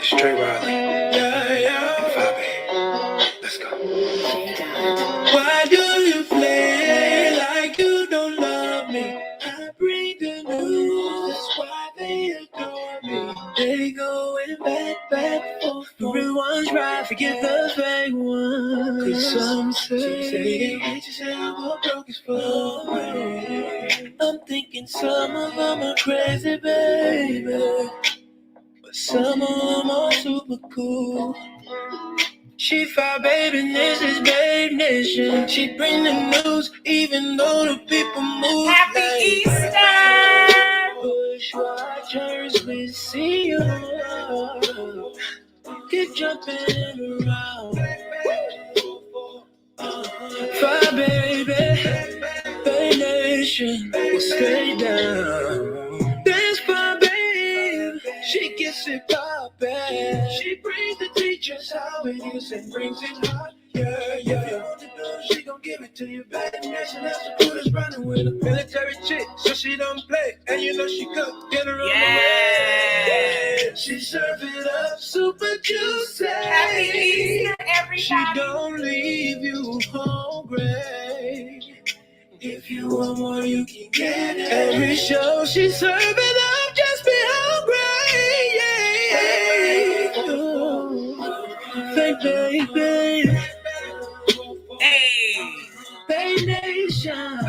Straight Riley. Yeah. Fabe. Let's go. Why do you play like you don't love me? I bring the news, that's why they adore me. They going back, forth. Everyone's right, forget the fake one. Cause some say rich as hell, but broke as fuck. I'm thinking some of them are crazy, baby. But some of them are super cool. She fire, baby, this is Babe Nation. She bring the news, even though the people move. Happy like Easter! Bush Watchers, we see you. Keep jumping around. Fire, baby, Babe Nation, will stay down. Dance for babe, she gets it poppin'. She brings the teachers how it is and brings it hot. Yeah. If you want to know, she gon' give it to you. Babe Nation has to put us running with a military chick, so she don't play. And you know she cook dinner on the way. She serve it up super juicy. Happy Easter, everybody! She don't leave you hungry. If you want more, you can get it. Every show she serving up, just be hungry. Yeah. Ooh. Thank baby. Hey! Babe Nation.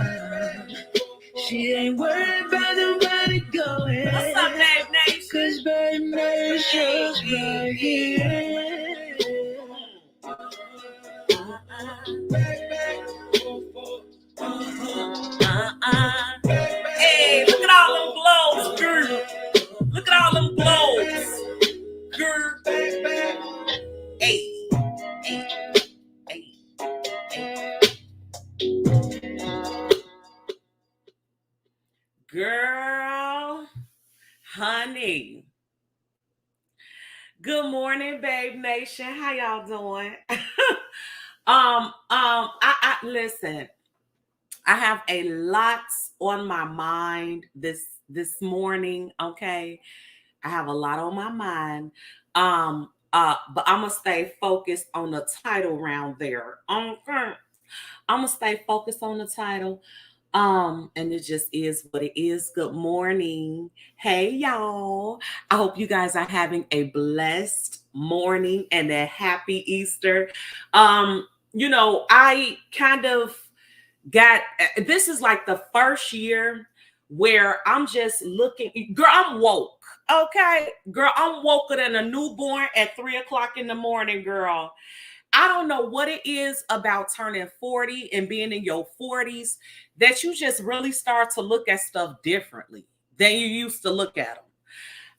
She ain't worried about nobody going. What's up, Babe Nation? Cause Babe Nation's right here. Hey, look at all them globes, girl. Look at all them globes, girl. Hey. Girl, honey. Good morning, Babe Nation. How y'all doing? I listen. I have a lot on my mind this morning. Okay, I have a lot on my mind. But I'm gonna stay focused on the title round there. Okay, I'm gonna stay focused on the title. And it just is what it is. Good morning. Hey, y'all. I hope you guys are having a blessed morning and a happy Easter. I kind of got this is like the first year where I'm just looking, girl, I'm woke. Okay, girl, I'm woker than a newborn at 3:00 in the morning, girl. I don't know what it is about turning 40 and being in your 40s that you just really start to look at stuff differently than you used to look at them.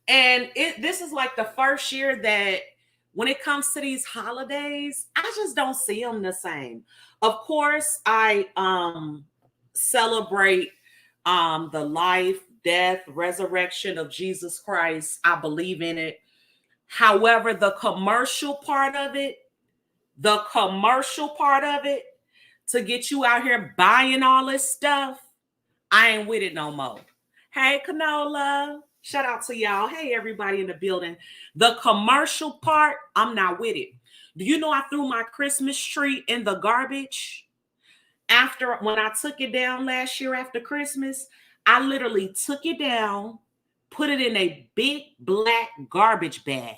And this is like the first year that when it comes to these holidays, I just don't see them the same. Of course, I celebrate the life, death, resurrection of Jesus Christ. I believe in it. However, the commercial part of it to get you out here buying all this stuff, I ain't with it no more. Hey, Canola. Shout out to y'all. Hey, everybody in the building. The commercial part, I'm not with it. Do you know I threw my Christmas tree in the garbage? When I took it down last year after Christmas, I literally took it down, put it in a big black garbage bag,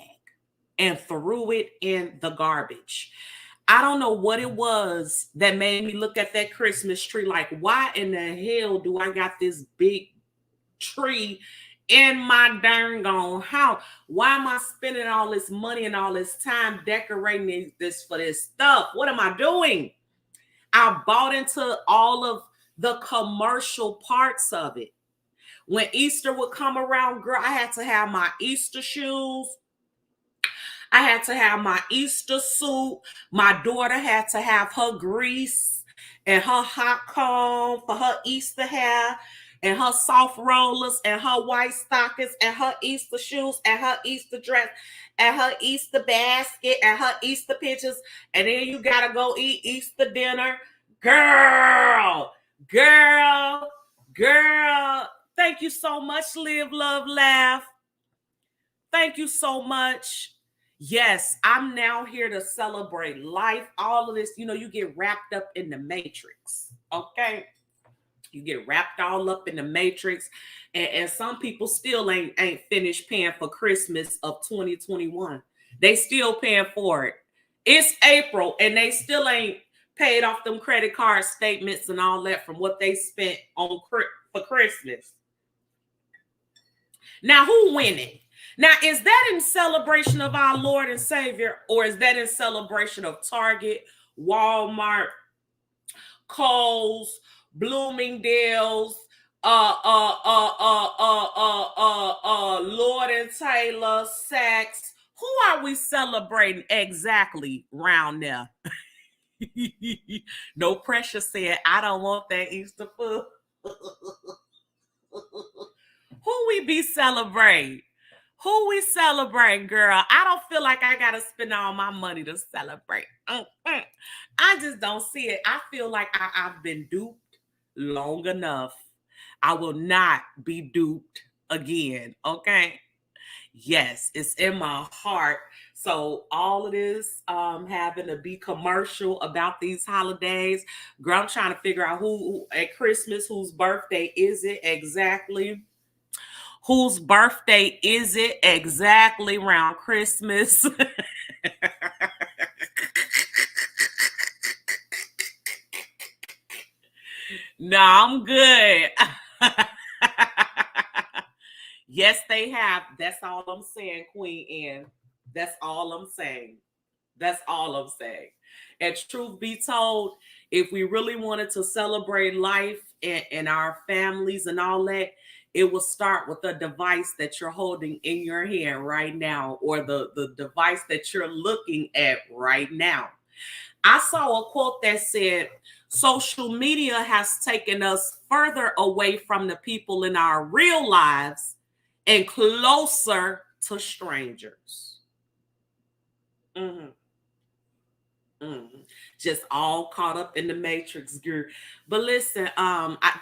and threw it in the garbage. I don't know what it was that made me look at that Christmas tree like, why in the hell do I got this big tree in my darn gone house? Why am I spending all this money and all this time decorating this for this stuff? What am I doing? I bought into all of the commercial parts of it. When Easter would come around, girl, I had to have my Easter shoes. I had to have my Easter suit. My daughter had to have her grease and her hot comb for her Easter hair and her soft rollers and her white stockings and her Easter shoes and her Easter dress and her Easter basket and her Easter pictures. And then you got to go eat Easter dinner. Girl. Thank you so much, Live, Love, Laugh. Thank you so much. Yes, I'm now here to celebrate life. All of this, you get wrapped up in the matrix. Okay. You get wrapped all up in the matrix. And some people still ain't finished paying for Christmas of 2021. They still paying for it. It's April and they still ain't paid off them credit card statements and all that from what they spent on for Christmas. Now, who winning? Now, is that in celebration of our Lord and Savior, or is that in celebration of Target, Walmart, Kohl's, Bloomingdale's, Lord and Taylor, Saks? Who are we celebrating exactly round there? No pressure said, I don't want that Easter food. Who we be celebrating? Who we celebrate, girl? I don't feel like I gotta spend all my money to celebrate. I just don't see it. I feel like I've been duped long enough. I will not be duped again. Okay. Yes, it's in my heart. So all of this having to be commercial about these holidays, girl, I'm trying to figure out who at Christmas, whose birthday is it exactly? Whose birthday is it exactly around Christmas? No, I'm good. Yes, they have. That's all I'm saying, Queen Anne. That's all I'm saying. That's all I'm saying. And truth be told, if we really wanted to celebrate life and our families and all that, it will start with a device that you're holding in your hand right now, or the device that you're looking at right now. I saw a quote that said, social media has taken us further away from the people in our real lives and closer to strangers. Mm-hmm. Mm-hmm. Just all caught up in the matrix, girl. But listen,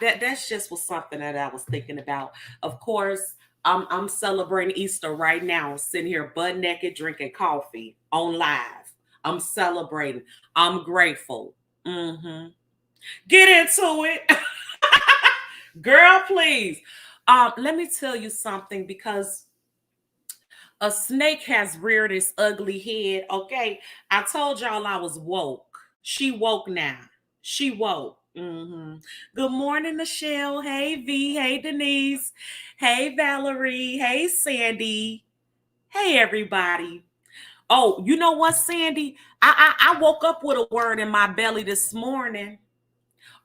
that's just was something that I was thinking about. Of course, I'm celebrating Easter right now, sitting here butt naked drinking coffee on live. I'm celebrating. I'm grateful. Mm-hmm. Get into it, girl. Please. Let me tell you something, because a snake has reared its ugly head. Okay. I told y'all I was woke. She woke now. She woke. Good morning, Michelle. Hey, V. Hey, Denise. Hey, Valerie. Hey, Sandy. Hey, everybody. Oh, you know what, Sandy? I woke up with a word in my belly this morning.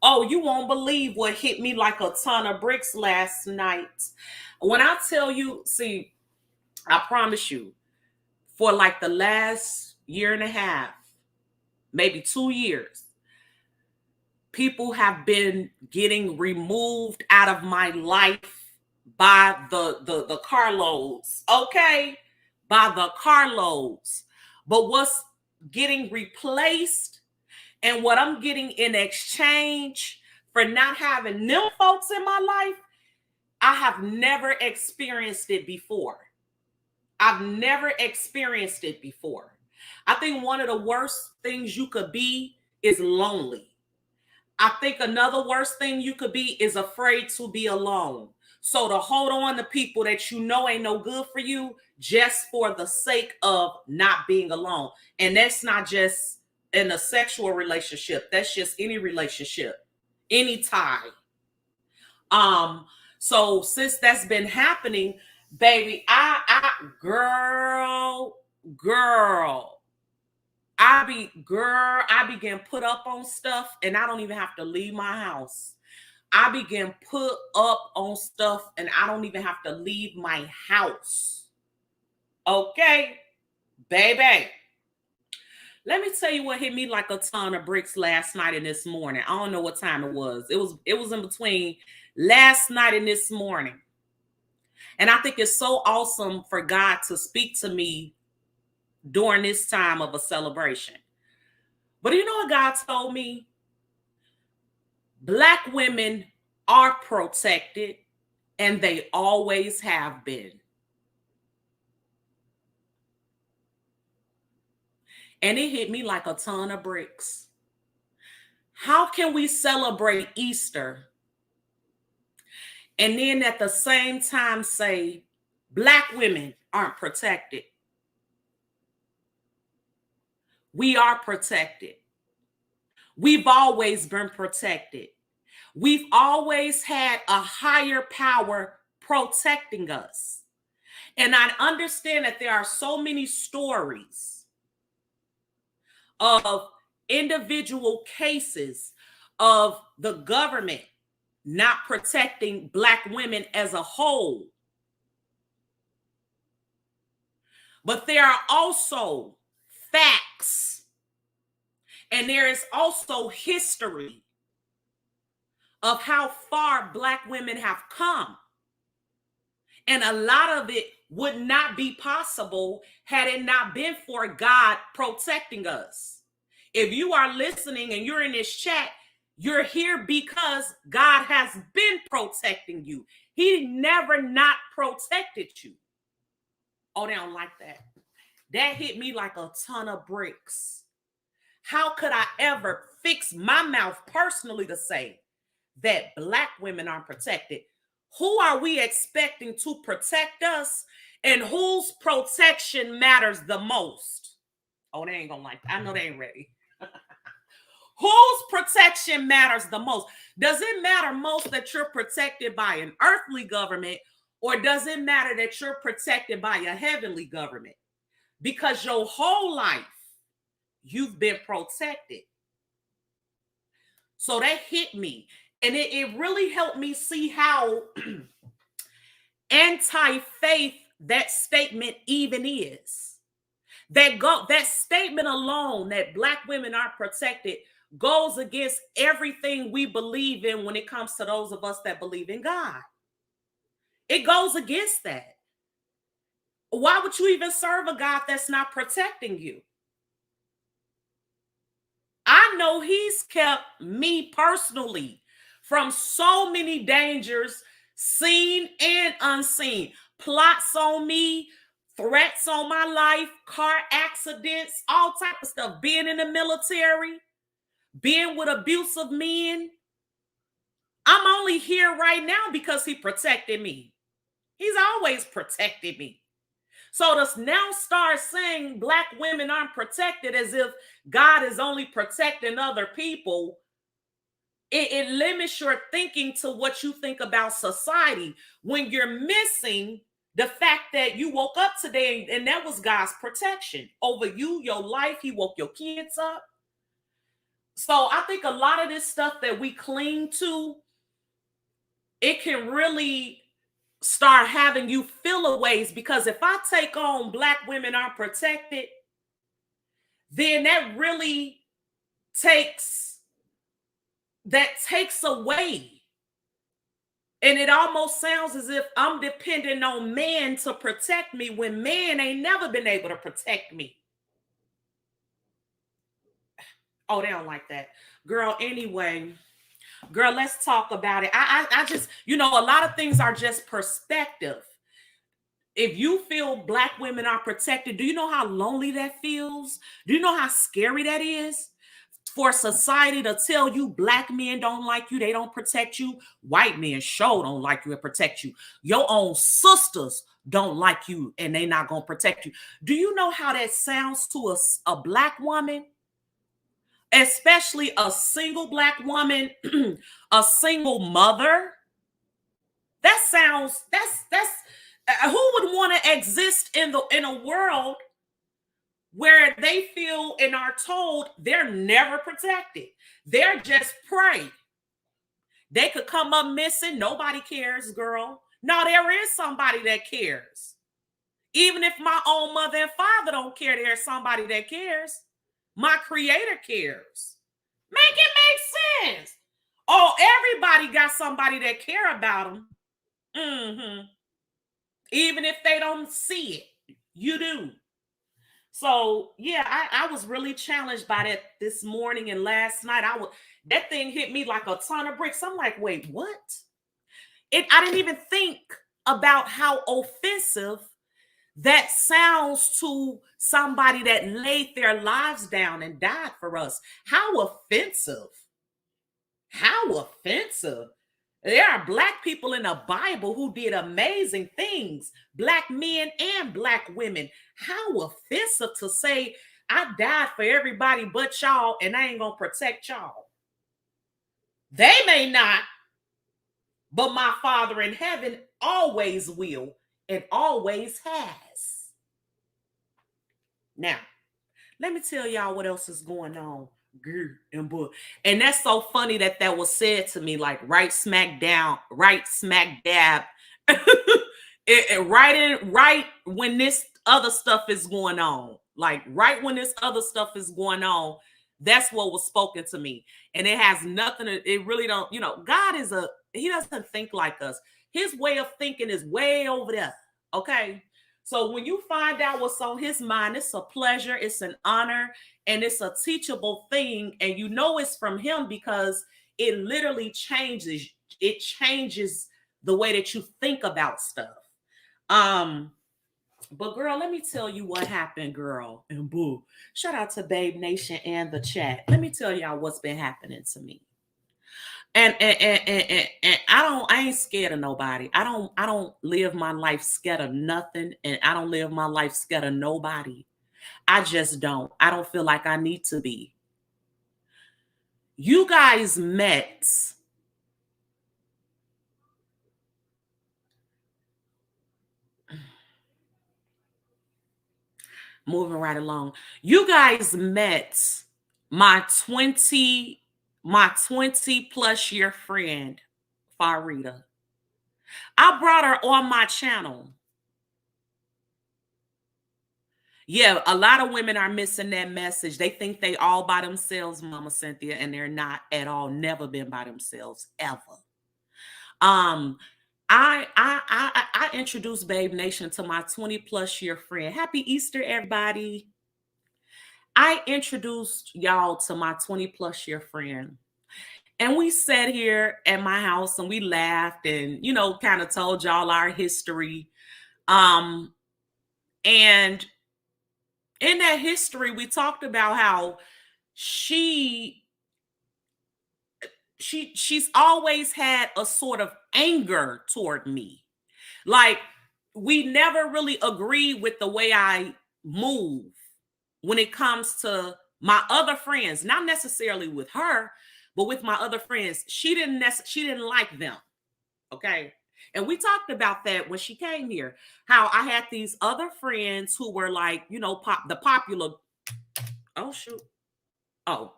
Oh, you won't believe what hit me like a ton of bricks last night. When I tell you, see, I promise you, for like the last year and a half, maybe 2 years, people have been getting removed out of my life by the carloads, okay? By the carloads. But what's getting replaced and what I'm getting in exchange for not having them folks in my life, I have never experienced it before. I've never experienced it before. I think one of the worst things you could be is lonely. I think another worst thing you could be is afraid to be alone. So to hold on to people that you know ain't no good for you just for the sake of not being alone. And that's not just in a sexual relationship. That's just any relationship, any tie. So since that's been happening, baby, girl, I began put up on stuff and I don't even have to leave my house. I began put up on stuff and I don't even have to leave my house. Okay, baby. Let me tell you what hit me like a ton of bricks last night and this morning. I don't know what time it was. It was in between last night and this morning. And I think it's so awesome for God to speak to me during this time of a celebration. But you know what God told me? Black women are protected and they always have been. And it hit me like a ton of bricks. How can we celebrate Easter and then at the same time say Black women aren't protected? We are protected. We've always been protected. We've always had a higher power protecting us. And I understand that there are so many stories of individual cases of the government not protecting Black women as a whole. But there are also facts, and there is also history of how far Black women have come. And a lot of it would not be possible had it not been for God protecting us. If you are listening and you're in this chat, you're here because God has been protecting you. He never not protected you. Oh, they don't like that. That hit me like a ton of bricks. How could I ever fix my mouth personally to say that Black women aren't protected? Who are we expecting to protect us, and whose protection matters the most? Oh, they ain't gonna like that. I know they ain't ready. Whose protection matters the most? Does it matter most that you're protected by an earthly government, or does it matter that you're protected by a heavenly government? Because your whole life, you've been protected. So that hit me. And it really helped me see how anti-faith that statement even is. That statement alone, that Black women aren't protected, goes against everything we believe in when it comes to those of us that believe in God. It goes against that. Why would you even serve a God that's not protecting you? I know He's kept me personally from so many dangers, seen and unseen. Plots on me, threats on my life, car accidents, all type of stuff. Being in the military, being with abusive men. I'm only here right now because He protected me. He's always protected me. So to now start saying Black women aren't protected as if God is only protecting other people, it limits your thinking to what you think about society when you're missing the fact that you woke up today and that was God's protection over you, your life. He woke your kids up. So I think a lot of this stuff that we cling to, it can really start having you feel a ways, because if I take on Black women aren't protected, then that really takes away. And it almost sounds as if I'm depending on man to protect me when man ain't never been able to protect me. Oh, they don't like that. Girl, anyway, girl, let's talk about it. I just, a lot of things are just perspective. If you feel Black women are protected, do you know how lonely that feels? Do you know how scary that is? For society to tell you Black men don't like you, they don't protect you. White men sure don't like you and protect you. Your own sisters don't like you and they not gonna protect you. Do you know how that sounds to a Black woman? Especially a single Black woman, a single mother. That's who would want to exist in a world where they feel and are told they're never protected? They're just prey. They could come up missing. Nobody cares, girl. No, there is somebody that cares. Even if my own mother and father don't care, there's somebody that cares. My Creator cares. Make it make sense. Oh, everybody got somebody that care about them. Even if they don't see it, you do. So yeah, I was really challenged by that this morning and last night. That thing hit me like a ton of bricks. I'm like, wait, what? I didn't even think about how offensive That sounds to somebody that laid their lives down and died for us. How offensive. How offensive. There are black people in the Bible who did amazing things, black men and black women. How offensive to say, I died for everybody but y'all, and I ain't gonna protect y'all. They may not, but my Father in heaven always will and always has. Now, let me tell y'all what else is going on. And that's so funny that that was said to me, like right smack down, right smack dab, right when this other stuff is going on, like right when this other stuff is going on. That's what was spoken to me, and it has nothing. It really don't. God is He doesn't think like us. His way of thinking is way over there. Okay. So when you find out what's on his mind, it's a pleasure, it's an honor, and it's a teachable thing. And you know it's from him because it literally changes. It changes the way that you think about stuff. But girl, let me tell you what happened, girl. And boo. Shout out to Babe Nation and the chat. Let me tell y'all what's been happening to me. And I ain't scared of nobody. I don't live my life scared of nothing, and I don't live my life scared of nobody. I just don't. I don't feel like I need to be. You guys met. Moving right along. You guys met my 20 plus year friend, Farida. I brought her on my channel. Yeah, a lot of women are missing that message. They think they all by themselves, Mama Cynthia, and they're not at all. Never been by themselves ever. I introduced Babe Nation to my 20 plus year friend. Happy Easter, everybody. I introduced y'all to my 20 plus year friend. And we sat here at my house and we laughed and, kind of told y'all our history. And in that history, we talked about how she's always had a sort of anger toward me. Like, we never really agreed with the way I move when it comes to my other friends, not necessarily with her, but with my other friends. She didn't like them. Okay. And we talked about that when she came here, how I had these other friends who were like, the popular. Oh, shoot. Oh,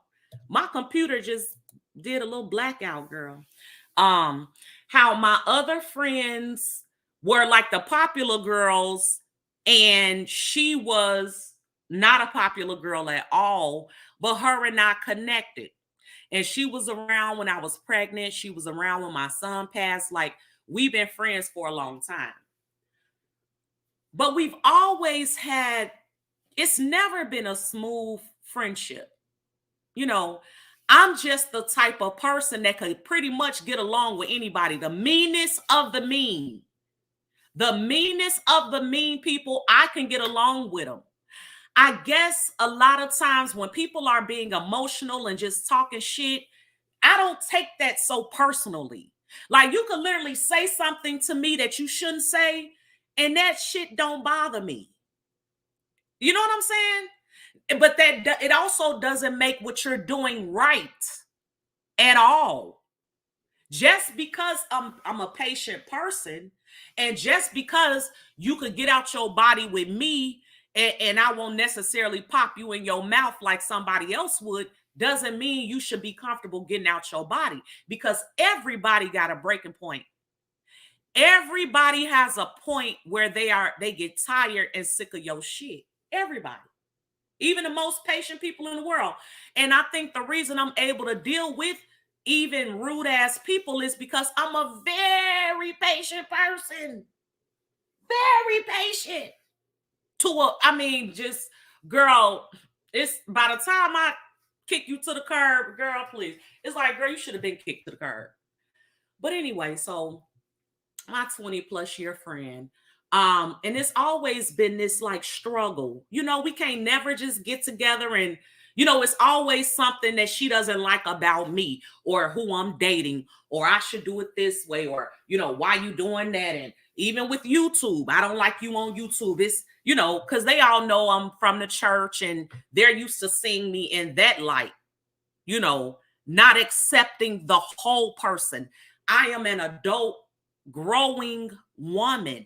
my computer just did a little blackout, girl. How my other friends were like the popular girls, and she was not a popular girl at all, but her and I connected. And she was around when I was pregnant. She was around when my son passed. Like, we've been friends for a long time. But we've always had, it's never been a smooth friendship. I'm just the type of person that could pretty much get along with anybody. The meanest of the mean. The meanest of the mean people, I can get along with them. I guess a lot of times when people are being emotional and just talking shit, I don't take that so personally. Like, you could literally say something to me that you shouldn't say, and that shit don't bother me. You know what I'm saying? But that it also doesn't make what you're doing right at all. Just because I'm a patient person, and just because you could get out your body with me and I won't necessarily pop you in your mouth like somebody else would, doesn't mean you should be comfortable getting out your body, because everybody got a breaking point. Everybody has a point where they get tired and sick of your shit. Everybody. Even the most patient people in the world. And I think the reason I'm able to deal with even rude ass people is because I'm a very patient person. Very patient. Just, girl, it's by the time I kick you to the curb, girl, please. It's like, girl, you should have been kicked to the curb. But anyway, so my 20 plus year friend, And it's always been this like struggle. We can't never just get together and it's always something that she doesn't like about me or who I'm dating, or I should do it this way, or why you doing that. And even with YouTube, I don't like you on YouTube. It's because they all know I'm from the church and they're used to seeing me in that light, not accepting the whole person. I am an adult, growing woman.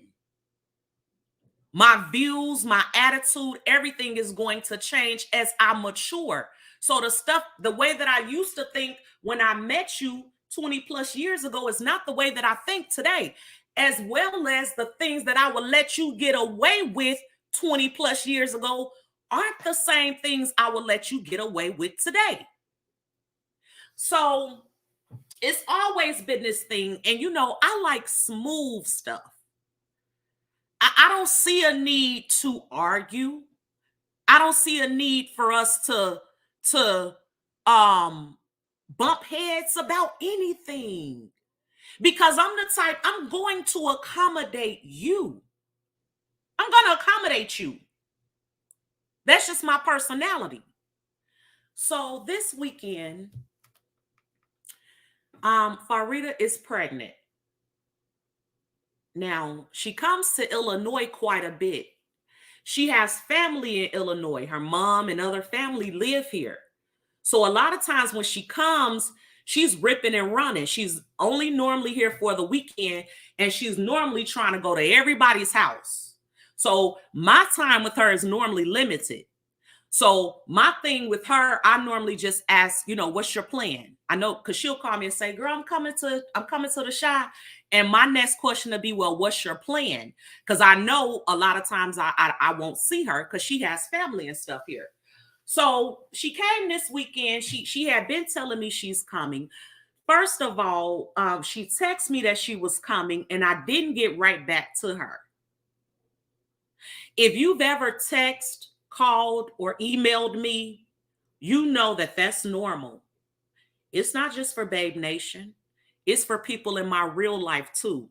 My views, my attitude, everything is going to change as I mature. So the way that I used to think when I met you 20 plus years ago is not the way that I think today, as well as the things that I would let you get away with 20 plus years ago aren't the same things I will let you get away with today. So it's always been this thing. And I like smooth stuff. I don't see a need to argue. I don't see a need for us to bump heads about anything, because I'm the type, I'm going to accommodate you. I'm going to accommodate you. That's just my personality. So this weekend, Farida is pregnant. Now, she comes to Illinois quite a bit. She has family in Illinois. Her mom and other family live here. So a lot of times when she comes, she's ripping and running. She's only normally here for the weekend, and she's normally trying to go to everybody's house. So my time with her is normally limited. So my thing with her, I normally just ask, what's your plan? I know, because she'll call me and say, girl, I'm coming to the Chi. And my next question will be, well, what's your plan? Because I know a lot of times I won't see her because she has family and stuff here. So she came this weekend. She had been telling me she's coming. First of all, she texted me that she was coming, and I didn't get right back to her. If you've ever texted, called, or emailed me, you know that that's normal. It's not just for Babe Nation. It's for people in my real life too.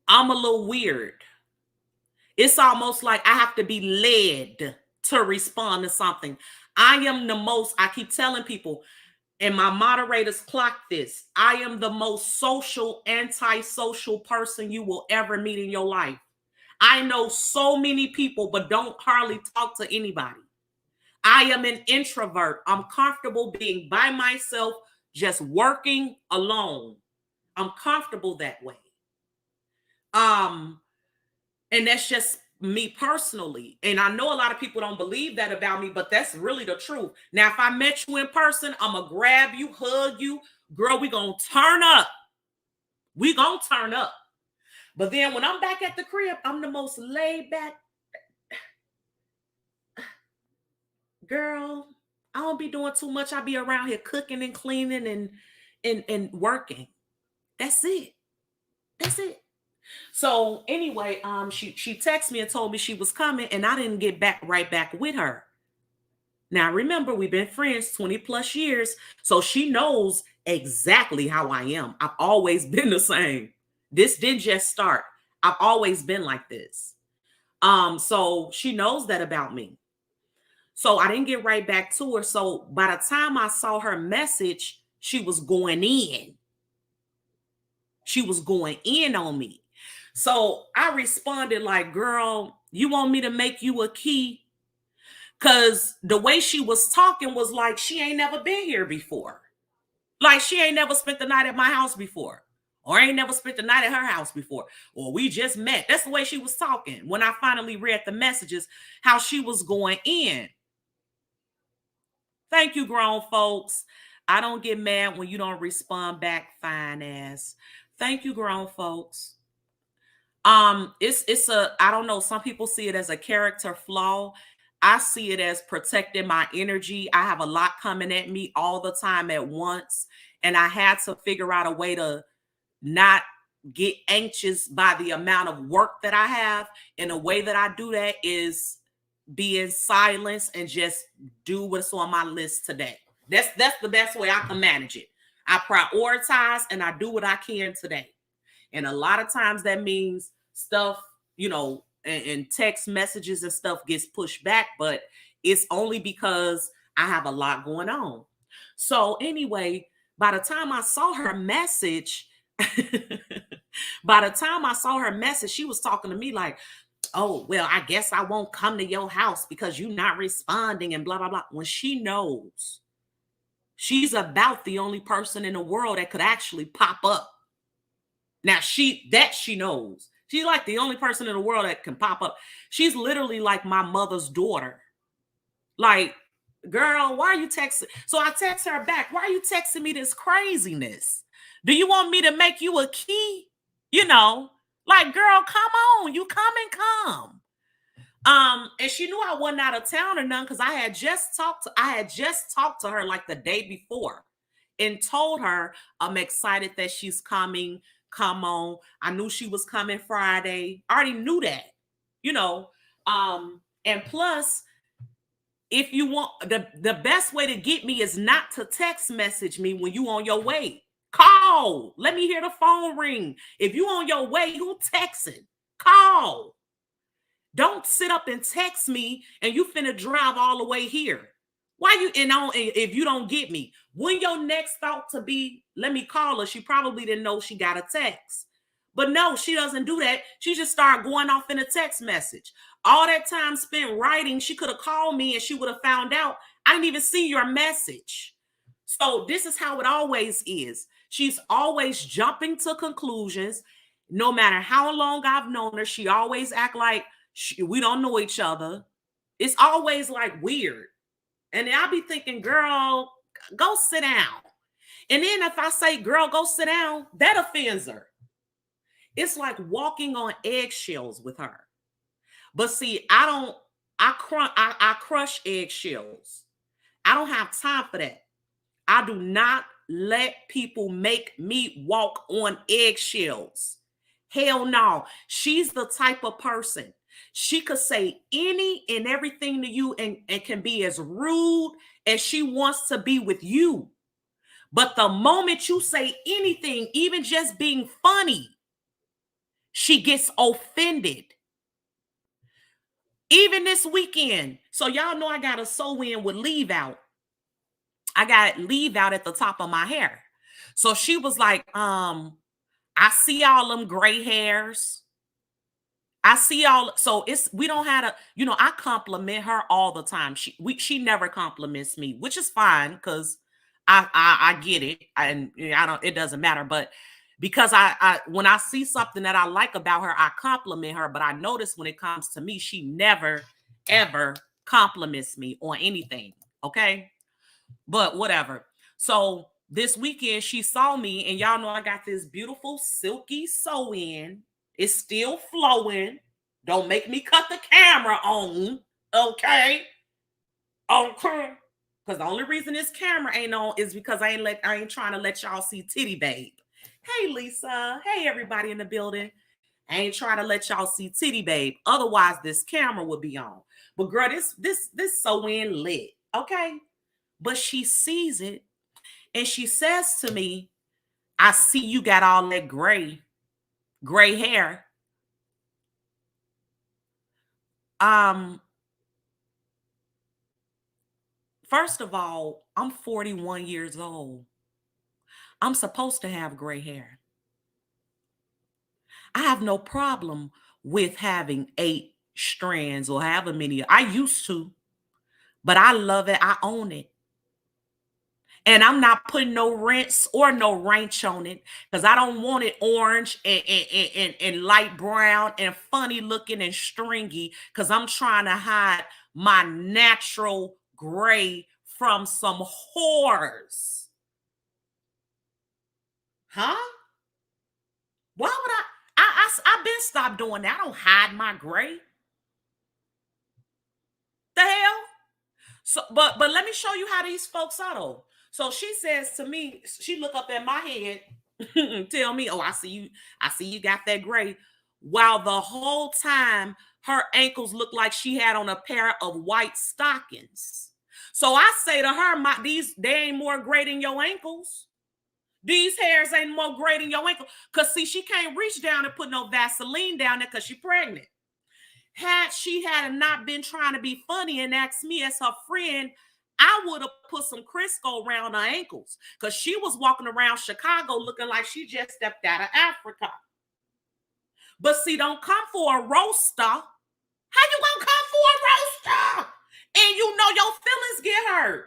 I'm a little weird. It's almost like I have to be led to respond to something. I keep telling people, and my moderators clock this, I am the most social, antisocial person you will ever meet in your life. I know so many people, but don't hardly talk to anybody. I am an introvert. I'm comfortable being by myself, just working alone. I'm comfortable that way. And that's just me personally. And I know a lot of people don't believe that about me, but that's really the truth. Now, if I met you in person, I'm going to grab you, hug you. Girl, we going to turn up. We going to turn up. But then when I'm back at the crib, I'm the most laid back. Girl, I don't be doing too much. I be around here cooking and cleaning and working. That's it. That's it. So anyway, she texted me and told me she was coming, and I didn't get right back with her. Now remember, we've been friends 20 plus years, so she knows exactly how I am. I've always been the same. This didn't just start. I've always been like this. So she knows that about me. So I didn't get right back to her. So by the time I saw her message, she was going in. She was going in on me. So I responded like, girl, you want me to make you a key? Because the way she was talking was like she ain't never been here before. Like she ain't never spent the night at my house before. Or ain't never spent the night at her house before. Or we just met. That's the way she was talking. When I finally read the messages, how she was going in. Thank you, grown folks. I don't get mad when you don't respond back, fine ass. Thank you, grown folks. It's I don't know, some people see it as a character flaw. I see it as protecting my energy. I have a lot coming at me all the time at once, and I had to figure out a way to not get anxious by the amount of work that I have. And the way that I do that is be in silence and just do what's on my list today. That's the best way I can manage it. I prioritize and I do what I can today. And a lot of times that means stuff, and text messages and stuff gets pushed back, but it's only because I have a lot going on. So anyway, by the time I saw her message, she was talking to me like, oh, well, I guess I won't come to your house because you're not responding and blah, blah, blah. When she knows she's about the only person in the world that could actually pop up. Now, she knows. She's like the only person in the world that can pop up. She's literally like my mother's daughter. Like, girl, why are you texting? So I text her back. Why are you texting me this craziness? Do you want me to make you a key? Like, girl, come on. You come and come. And she knew I wasn't out of town or none because I had just talked to her like the day before and told her I'm excited that she's coming. Come on. I knew she was coming Friday. I already knew that, and plus, if you want, the best way to get me is not to text message me when you on your way. Call. Let me hear the phone ring. If you on your way, who texting? Call. Don't sit up and text me and you finna drive all the way here. Why you if you don't get me? When your next thought to be, let me call her, she probably didn't know she got a text. But no, she doesn't do that. She just started going off in a text message. All that time spent writing, she could have called me and she would have found out I didn't even see your message. So this is how it always is. She's always jumping to conclusions. No matter how long I've known her, she always act like we don't know each other. It's always like weird. And I'll be thinking, girl, go sit down. And then if I say, girl, go sit down, that offends her. It's like walking on eggshells with her. But see, I crush eggshells. I don't have time for that. I do not let people make me walk on eggshells. Hell no. She's the type of person. She could say any and everything to you and can be as rude as she wants to be with you. But the moment you say anything, even just being funny, she gets offended. Even this weekend. So y'all know I got a sew in with leave out. I got leave out at the top of my hair. So she was like, I see all them gray hairs. I see all, so we don't have a, I compliment her all the time. She never compliments me, which is fine because I get it. And it doesn't matter. But because when I see something that I like about her, I compliment her. But I notice when it comes to me, she never, ever compliments me on anything. Okay. But whatever. So this weekend she saw me, and y'all know I got this beautiful silky sew-in. It's still flowing. Don't make me cut the camera on. Okay. Okay. Because the only reason this camera ain't on is because I ain't trying to let y'all see titty babe. Hey Lisa. Hey everybody in the building. I ain't trying to let y'all see titty babe. Otherwise this camera would be on. But girl, this sew-in lit. Okay. But she sees it and she says to me, I see you got all that gray hair. First of all, I'm 41 years old. I'm supposed to have gray hair. I have no problem with having 8 strands or however many. I used to, but I love it. I own it. And I'm not putting no rinse or no ranch on it because I don't want it orange and light brown and funny looking and stringy because I'm trying to hide my natural gray from some whores. Huh? Why would I've been stopped doing that. I don't hide my gray. The hell? So, but let me show you how these folks are though. So she says to me, she look up at my head and tell me, oh, I see you got that gray. While the whole time her ankles look like she had on a pair of white stockings. So I say to her, they ain't more gray than your ankles. These hairs ain't more gray than your ankle. Because, see, she can't reach down and put no Vaseline down there because she's pregnant. Had she had not been trying to be funny and asked me as her friend, I would have put some Crisco around her ankles because she was walking around Chicago looking like she just stepped out of Africa. But see, don't come for a roaster. How you gonna come for a roaster? And you know your feelings get hurt.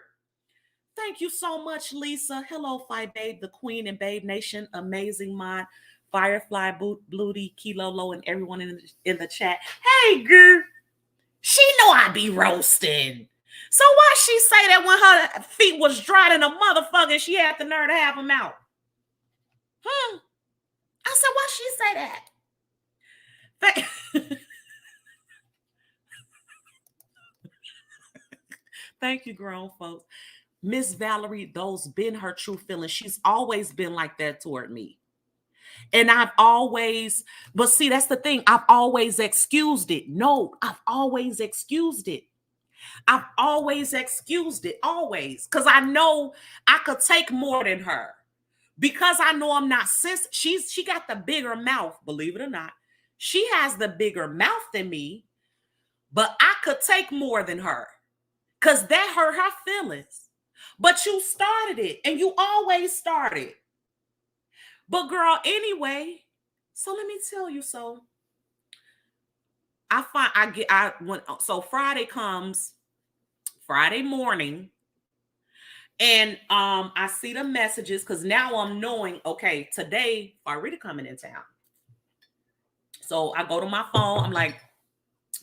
Thank you so much, Lisa. Hello, Fi Babe, the Queen and Babe Nation, Amazing Mind, Firefly, Bluty, Kilolo, and everyone in the chat. Hey, girl. She know I be roasting. So why she say that when her feet was dry than a motherfucker and she had the nerve to have them out? I said, why she say that? Thank you, grown folks. Miss Valerie, those been her true feelings. She's always been like that toward me. And I've always, but see, that's the thing. I've always excused it. No, I've always excused it. I've always excused it, always. Because I know I could take more than her. Because I know I'm not sensitive. She got the bigger mouth, believe it or not. She has the bigger mouth than me. But I could take more than her. Because that hurt her feelings. But you started it, and you always started. But girl, anyway, so let me tell you. So so Friday comes, Friday morning, and I see the messages because now I'm knowing, okay, today Farida coming in town. So I go to my phone. I'm like,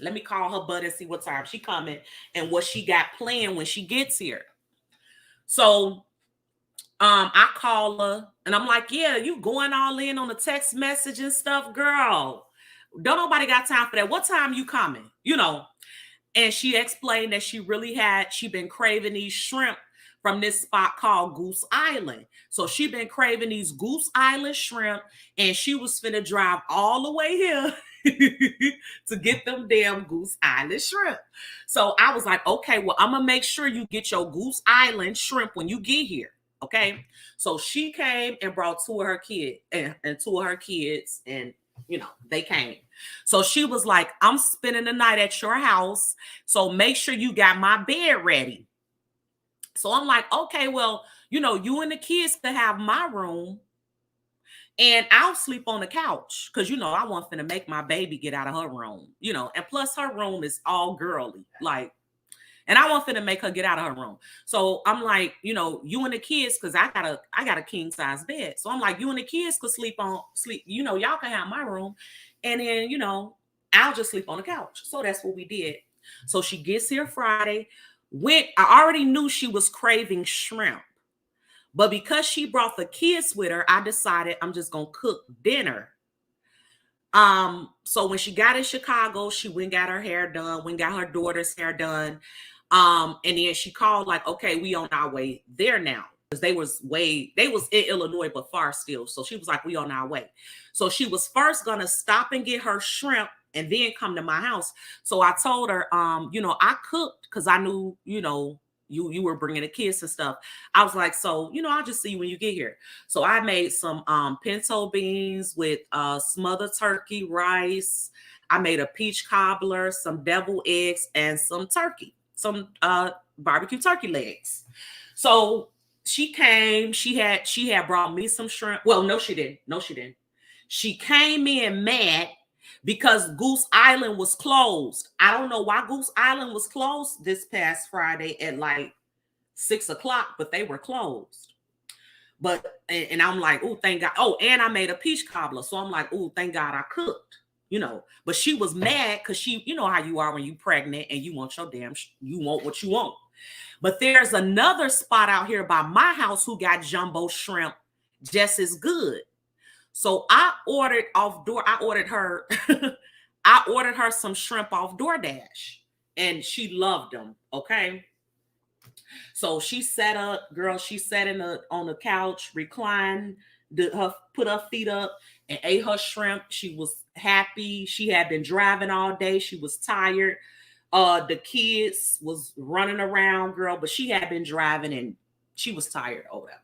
let me call her bud and see what time she coming and what she got planned when she gets here. So I call her and I'm like, yeah, you going all in on the text message and stuff, girl. Don't nobody got time for that. What time you coming? You know. And she explained that she been craving these shrimp from this spot called Goose Island. So she been craving these Goose Island shrimp, and she was finna drive all the way here to get them damn Goose Island shrimp. So I was like, okay, well, I'm gonna make sure you get your Goose Island shrimp when you get here. Okay. So she came and brought two of her kids and two of her kids, and you know, they came. So she was like, I'm spending the night at your house. So make sure you got my bed ready. So I'm like, okay, well, you know, you and the kids can have my room and I'll sleep on the couch. Cause you know, I want to make my baby get out of her room, you know, and plus her room is all girly. Like, and I want to make her get out of her room. So I'm like, you know, you and the kids, because I got a king size bed. So I'm like, you and the kids could sleep, you know, y'all can have my room. And then, you know, I'll just sleep on the couch. So that's what we did. So she gets here Friday. I already knew she was craving shrimp. But because she brought the kids with her, I decided I'm just gonna cook dinner. So when she got in Chicago, she went and got her hair done, went and got her daughter's hair done. And then she called like, okay, we on our way there now. Because they was in Illinois, but far still. So she was like, we on our way. So she was first gonna stop and get her shrimp and then come to my house. So I told her, you know, I cooked because I knew, you know, you were bringing the kids and stuff. I was like, so, you know, I'll just see you when you get here. So I made some pinto beans with smothered turkey, rice. I made a peach cobbler, some deviled eggs, and some turkey, some barbecue turkey legs. So she came, she had brought me some shrimp. Well, no, she didn't. No, she didn't. She came in mad because Goose Island was closed. I don't know why Goose Island was closed this past Friday at like 6 o'clock, but they were closed. But, and I'm like, oh, thank God. Oh, and I made a peach cobbler. So I'm like, oh, thank God I cooked, you know. But she was mad because she, you know how you are when you're pregnant and you want you want what you want. But there's another spot out here by my house who got jumbo shrimp just as good. So I ordered her I ordered her some shrimp off DoorDash and she loved them. Okay. So she sat up, girl. She sat on the couch, reclined, put her feet up and ate her shrimp. She was happy. She had been driving all day. She was tired. The kids was running around, girl, but she had been driving and she was tired or whatever.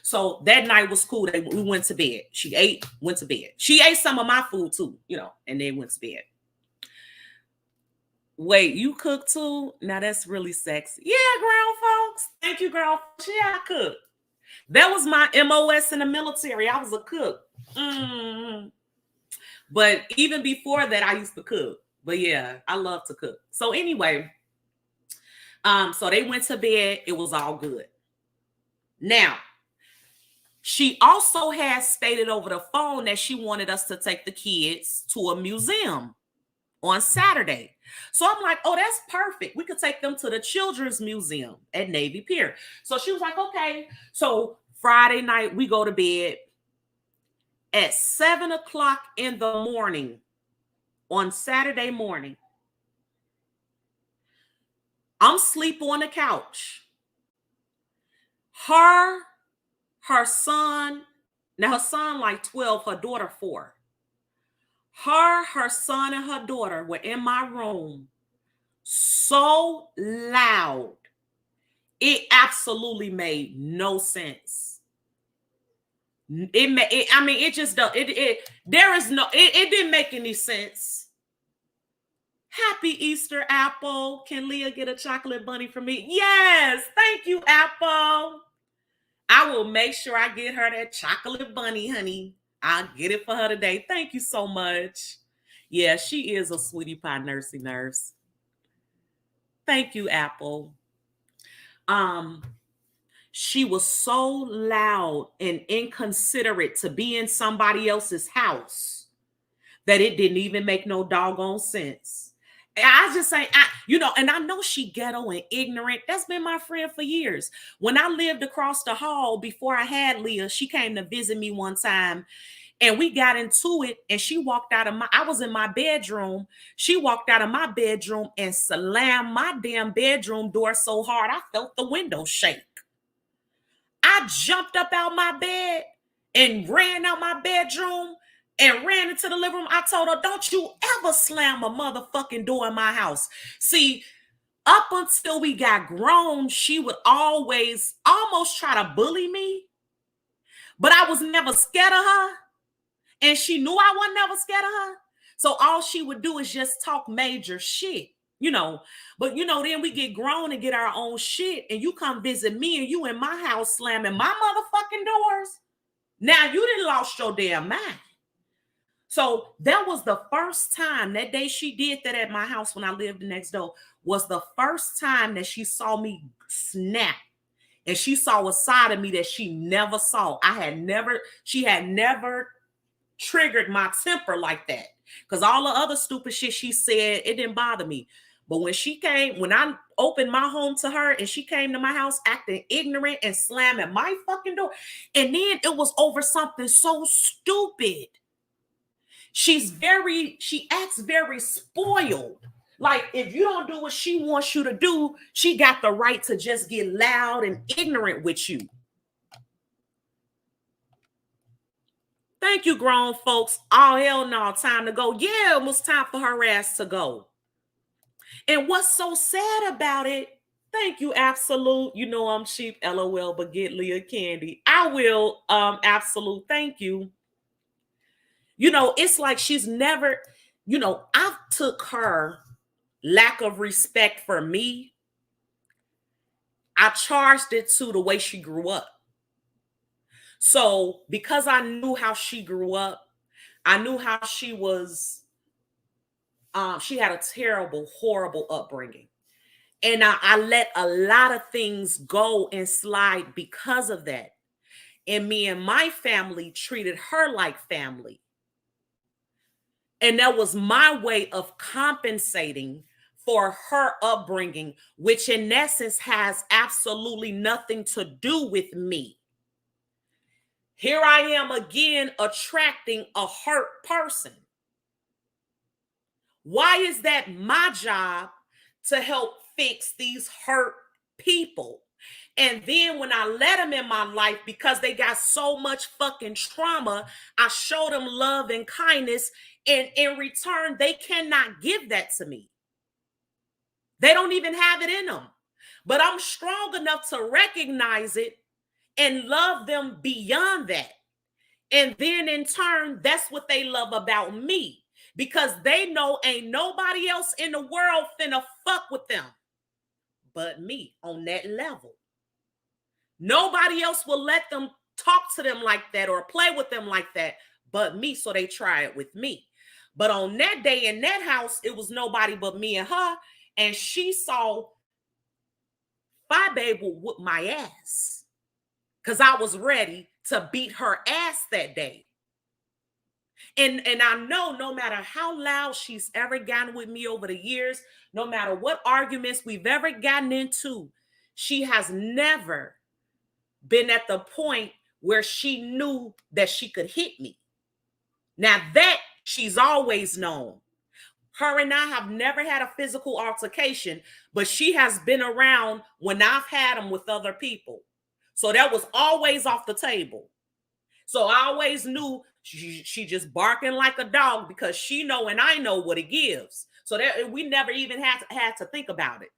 So that night was cool. We went to bed. She ate, went to bed. She ate some of my food too, and then went to bed. Wait, you cook too? Now that's really sexy. Yeah, grown folks. Thank you, grown folks. Yeah, I cook. That was my MOS in the military. I was a cook. But even before that, I used to cook. But yeah, I love to cook. So anyway, so they went to bed. It was all good. Now, she also has stated over the phone that she wanted us to take the kids to a museum on Saturday. So I'm like, oh, that's perfect. We could take them to the Children's Museum at Navy Pier. So she was like, okay. So Friday night, we go to bed. At 7 o'clock in the morning on Saturday morning, I'm asleep on the couch. Her son, now her son like 12, her daughter 4. Her son, and her daughter were in my room so loud. It absolutely made no sense. It didn't make any sense. Happy Easter, Apple. Can Leah get a chocolate bunny for me? Yes, thank you, Apple. I will make sure I get her that chocolate bunny, honey. I'll get it for her today. Thank you so much. Yeah, she is a sweetie pie nursey nurse. Thank you, Apple. She was so loud and inconsiderate to be in somebody else's house that it didn't even make no doggone sense. I just say, and I know she ghetto and ignorant. That's been my friend for years. When I lived across the hall before I had Leah, she came to visit me one time and we got into it, and she walked out of I was in my bedroom. She walked out of my bedroom and slammed my damn bedroom door so hard I felt the window shake. I jumped up out my bed and ran out my bedroom and ran into the living room. I told her, don't you ever slam a motherfucking door in my house. See, up until we got grown, she would always almost try to bully me, but I was never scared of her. And she knew I wasn't never scared of her. So all she would do is just talk major shit. But then we get grown and get our own shit, and you come visit me and you in my house slamming my motherfucking doors. Now you done lost your damn mind. So that was the first time, that day she did that at my house when I lived next door, was the first time that she saw me snap. And she saw a side of me that she never saw. She had never triggered my temper like that. Because all the other stupid shit she said, it didn't bother me. But when I opened my home to her and she came to my house acting ignorant and slamming my fucking door, and then it was over something so stupid. She acts very spoiled. Like, if you don't do what she wants you to do, she got the right to just get loud and ignorant with you. Thank you, grown folks. Oh, hell no, time to go. Yeah, it was time for her ass to go. And what's so sad about it, thank you, Absolute. I'm cheap, LOL, but get Leah candy. I will, Absolute, thank you. It's like she's never, I took her lack of respect for me. I charged it to the way she grew up. So because I knew how she grew up, I knew how she was, she had a terrible, horrible upbringing. And I let a lot of things go and slide because of that. And me and my family treated her like family. And that was my way of compensating for her upbringing, which in essence has absolutely nothing to do with me. Here I am again attracting a hurt person. Why is that my job to help fix these hurt people? And then when I let them in my life, because they got so much fucking trauma, I show them love and kindness. And in return, they cannot give that to me. They don't even have it in them. But I'm strong enough to recognize it and love them beyond that. And then in turn, that's what they love about me, because they know ain't nobody else in the world finna fuck with them but me on that level. Nobody else will let them talk to them like that or play with them like that but me, so they try it with me. But on that day in that house, it was nobody but me and her, and she saw Phi Babe would whoop my ass because I was ready to beat her ass that day. And I know no matter how loud she's ever gotten with me over the years, no matter what arguments we've ever gotten into, she has never been at the point where she knew that she could hit me. Now that she's always known. Her and I have never had a physical altercation, but she has been around when I've had them with other people. So that was always off the table. So I always knew she just barking like a dog because she know and I know what it gives. So that we never even had to think about it.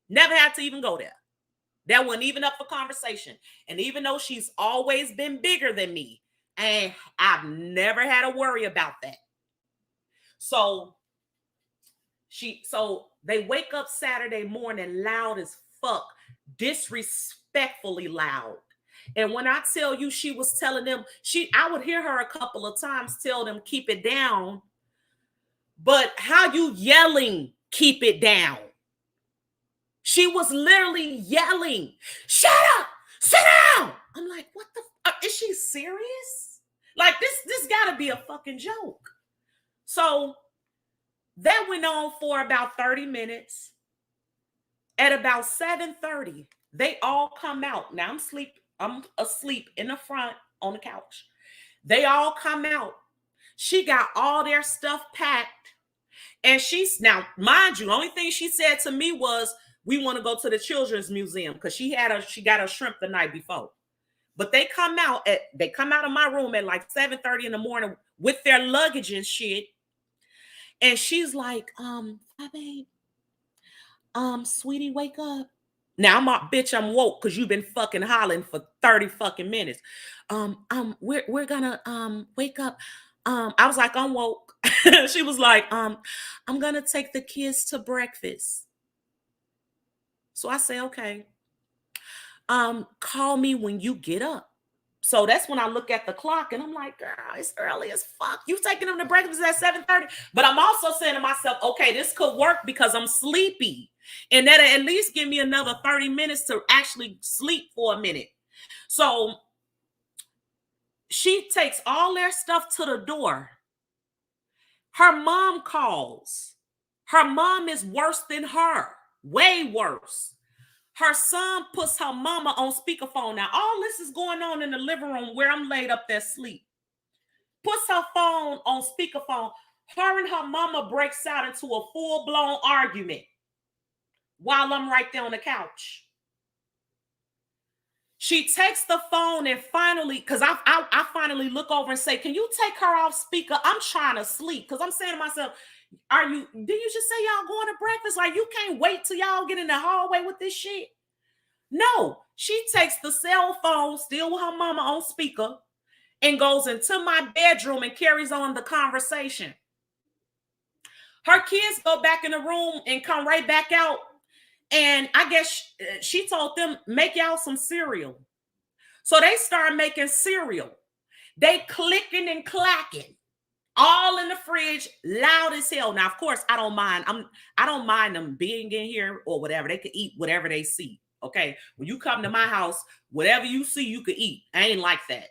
Never had to even go there. That wasn't even up for conversation. And even though she's always been bigger than me, and I've never had to worry about that. So they wake up Saturday morning loud as fuck, disrespectfully loud. And when I tell you she was telling them, I would hear her a couple of times tell them, keep it down. But how you yelling, keep it down? She was literally yelling, shut up, sit down. I'm like, what the is she serious? Like this gotta be a fucking joke. So that went on for about 30 minutes. At about 7:30, they all come out. Now I'm asleep in the front on the couch. They all come out. She got all their stuff packed. And now, mind you, the only thing she said to me was, we want to go to the children's museum because she got a shrimp the night before. But they come out of my room at like 7:30 in the morning with their luggage and shit. And she's like, hi babe, sweetie, wake up. Now I'm woke because you've been fucking hollering for 30 fucking minutes. We're gonna wake up. I was like, I'm woke. She was like, I'm gonna take the kids to breakfast. So I say, okay. Call me when you get up. So that's when I look at the clock and I'm like, girl, it's early as fuck. You taking them to breakfast at 7:30? But I'm also saying to myself, okay, this could work because I'm sleepy. And that'll at least give me another 30 minutes to actually sleep for a minute. So she takes all their stuff to the door. Her mom calls. Her mom is worse than her, way worse. Her son puts her mama on speakerphone. Now, all this is going on in the living room where I'm laid up there asleep. Puts her phone on speakerphone. Her and her mama breaks out into a full-blown argument while I'm right there on the couch. She takes the phone and finally, because I finally look over and say, can you take her off speaker? I'm trying to sleep. Because I'm saying to myself, did you just say y'all going to breakfast? Like, you can't wait till y'all get in the hallway with this shit? No, she takes the cell phone, still with her mama on speaker, and goes into my bedroom and carries on the conversation. Her kids go back in the room and come right back out. And I guess she told them, make y'all some cereal. So they start making cereal. They clicking and clacking, all in the fridge, loud as hell. Now, of course, I don't mind them being in here or whatever. They could eat whatever they see. Okay, when you come to my house, whatever you see, you could eat. I ain't like that.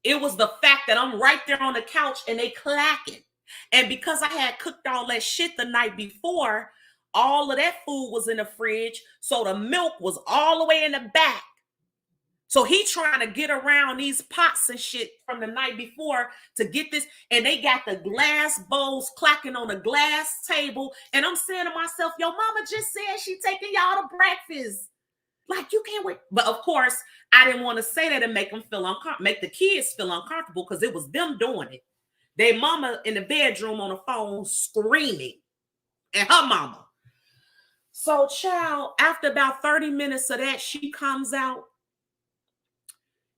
It was the fact that I'm right there on the couch and they clacking. And because I had cooked all that shit the night before, all of that food was in the fridge. So the milk was all the way in the back. So he trying to get around these pots and shit from the night before to get this. And they got the glass bowls clacking on the glass table. And I'm saying to myself, yo, mama just said she taking y'all to breakfast. Like, you can't wait. But of course, I didn't want to say that and make them feel uncomfortable, make the kids feel uncomfortable because it was them doing it. Their mama in the bedroom on the phone screaming and her mama. So, child, after about 30 minutes of that, she comes out.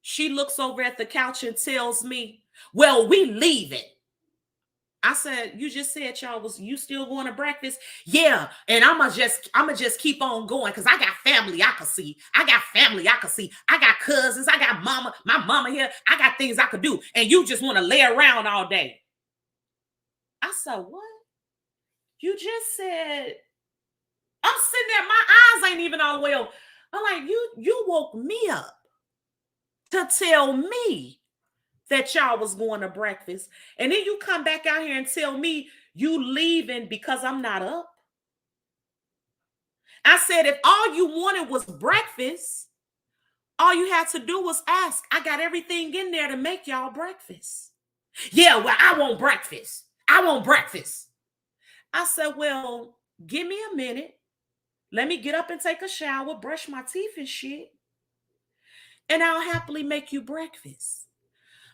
She looks over at the couch and tells me, well, we leaving. I said, you just said you still going to breakfast? Yeah, and I'ma just keep on going because I got family I can see. I got family I can see. I got cousins. I got my mama here. I got things I could do. And you just want to lay around all day. I said, what? You just said, I'm sitting there, my eyes ain't even all the way open. I'm like, you woke me up to tell me that y'all was going to breakfast. And then you come back out here and tell me you leaving because I'm not up. I said, if all you wanted was breakfast, all you had to do was ask. I got everything in there to make y'all breakfast. Yeah, well, I want breakfast. I want breakfast. I said, well, give me a minute. Let me get up and take a shower, brush my teeth and shit, and I'll happily make you breakfast.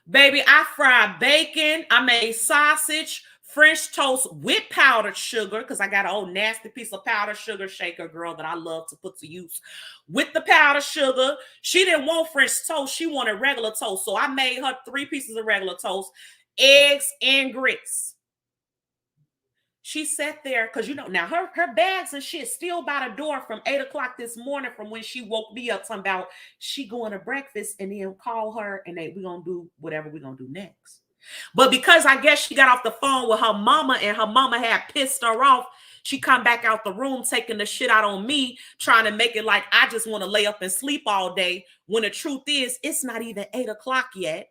Baby, I fried bacon. I made sausage, French toast with powdered sugar, because I got an old nasty piece of powdered sugar shaker, girl, that I love to put to use. With the powdered sugar, she didn't want French toast. She wanted regular toast. So I made her 3 pieces of regular toast, eggs, and grits. She sat there, because now her bags and shit still by the door from 8 o'clock this morning from when she woke me up talking about she going to breakfast, and then call her and we're going to do whatever we're going to do next. But because I guess she got off the phone with her mama and her mama had pissed her off, she come back out the room taking the shit out on me, trying to make it like I just want to lay up and sleep all day, when the truth is it's not even 8 o'clock yet.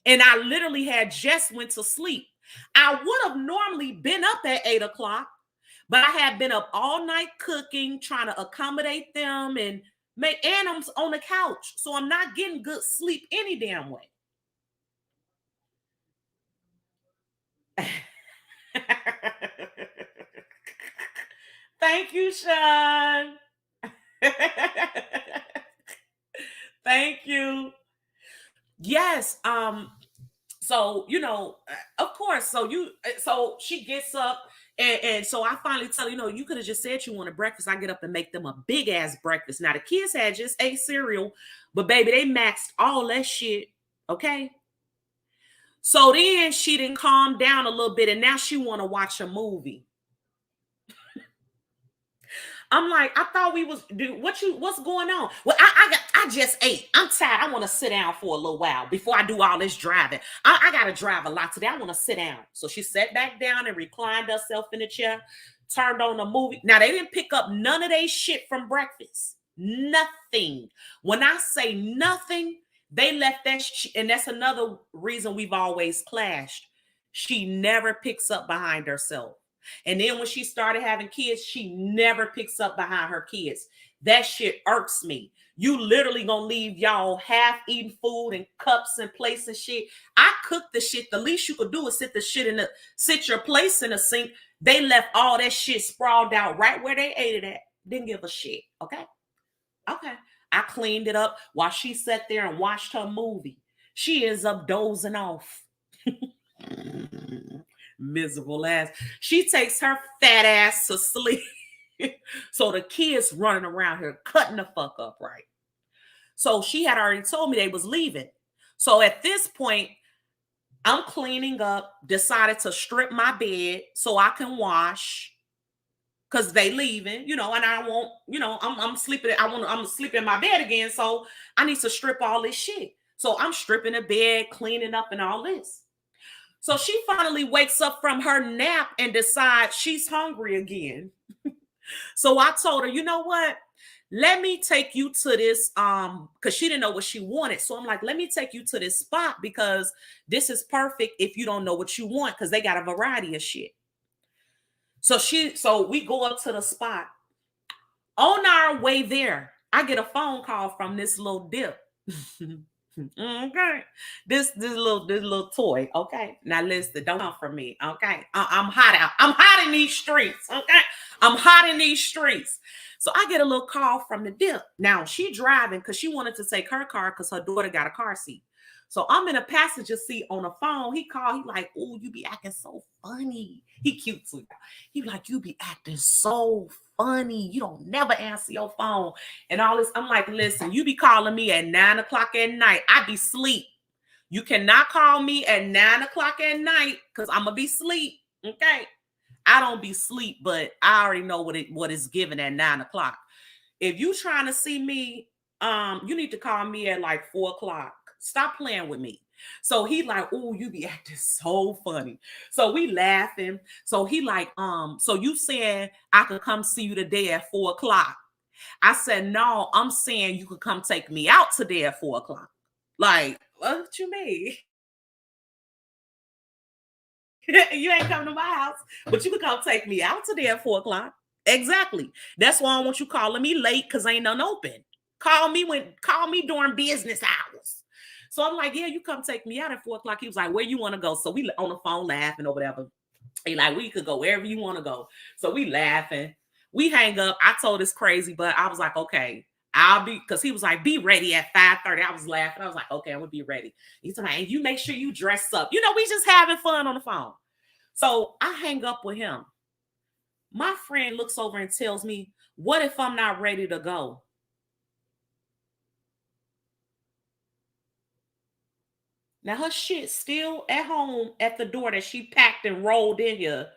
And I literally had just went to sleep. I would have normally been up at 8 o'clock, but I had been up all night cooking, trying to accommodate them and make animals on the couch. So I'm not getting good sleep any damn way. Thank you, Sean. Thank you. Yes. So, of course, so she gets up and so I finally tell her, you could have just said you wanted breakfast. I get up and make them a big ass breakfast. Now the kids had just ate cereal, but baby, they maxed all that shit. Okay. So then she didn't calm down a little bit and now she want to watch a movie. I'm like, I thought we was what's going on? Well, I just ate. I'm tired. I want to sit down for a little while before I do all this driving. I gotta drive a lot today. I want to sit down. So she sat back down and reclined herself in the chair, turned on a movie. Now they didn't pick up none of their shit from breakfast. Nothing. When I say nothing, they left that and that's another reason we've always clashed. She never picks up behind herself. And then when she started having kids, she never picks up behind her kids. That shit irks me. You literally gonna leave y'all half-eaten food and cups and plates and shit. I cooked the shit. The least you could do is sit your place in the sink. They left all that shit sprawled out right where they ate it at. Didn't give a shit. Okay. I cleaned it up while she sat there and watched her movie. She ends up dozing off. Miserable ass. She takes her fat ass to sleep. So the kids running around here cutting the fuck up, right? So she had already told me they was leaving. So at this point, I'm cleaning up, decided to strip my bed so I can wash because they leaving, and I won't, I'm sleeping. I'm sleeping in my bed again. So I need to strip all this shit. So I'm stripping the bed, cleaning up and all this. So she finally wakes up from her nap and decides she's hungry again. So I told her, you know what? Let me take you to this, because she didn't know what she wanted. So I'm like, let me take you to this spot because this is perfect if you don't know what you want, because they got a variety of shit. So we go up to the spot. On our way there, I get a phone call from this little dip. Okay, this little toy. Okay, now listen, don't come for me. Okay, I'm hot out. I'm hot in these streets. Okay, I'm hot in these streets. So I get a little call from the dip. Now she driving because she wanted to take her car because her daughter got a car seat. So I'm in a passenger seat on the phone. He called. He like, "Oh, you be acting so funny." He cute too. He be like, "You be acting so funny. You don't never answer your phone and all this." I'm like, "Listen, you be calling me at 9 o'clock at night. I be sleep. You cannot call me at 9 o'clock at night because I'm gonna be sleep. Okay." I don't be sleep, but I already know what is given at 9 o'clock. If you trying to see me, you need to call me at like 4 o'clock. Stop playing with me. So he like, "Oh, you be acting so funny." So we laughing. So he like, so you saying I could come see you today at 4 o'clock? I said, "No, I'm saying you could come take me out today at 4 o'clock." Like, what you mean? You ain't coming to my house, but you can come take me out today at 4 o'clock. Exactly. That's why I don't want you calling me late because ain't none open. Call me during business hours. So I'm like, "Yeah, you come take me out at 4 o'clock." He was like, "Where you want to go?" So we on the phone laughing or whatever. He like, "We could go wherever you want to go." So we laughing. We hang up. I told this crazy, but I was like, "Okay, I'll be," because he was like, "Be ready at 5:30." I was laughing. I was like, "Okay, I'm gonna be ready." He's like, "And you make sure you dress up." We just having fun on the phone. So I hang up with him. My friend looks over and tells me, "What if I'm not ready to go?" Now her shit still at home at the door that she packed and rolled in here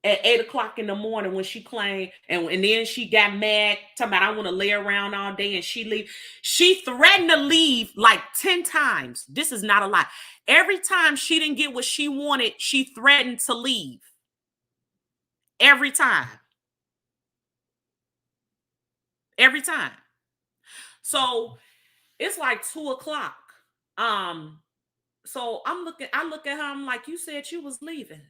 at 8 o'clock in the morning when she claimed, and then she got mad, talking about, "I want to lay around all day," and she leave. She threatened to leave like 10 times. This is not a lie. Every time she didn't get what she wanted, she threatened to leave. Every time. Every time. So it's like 2 o'clock. Um, so I look at her, I'm like, "You said you was leaving."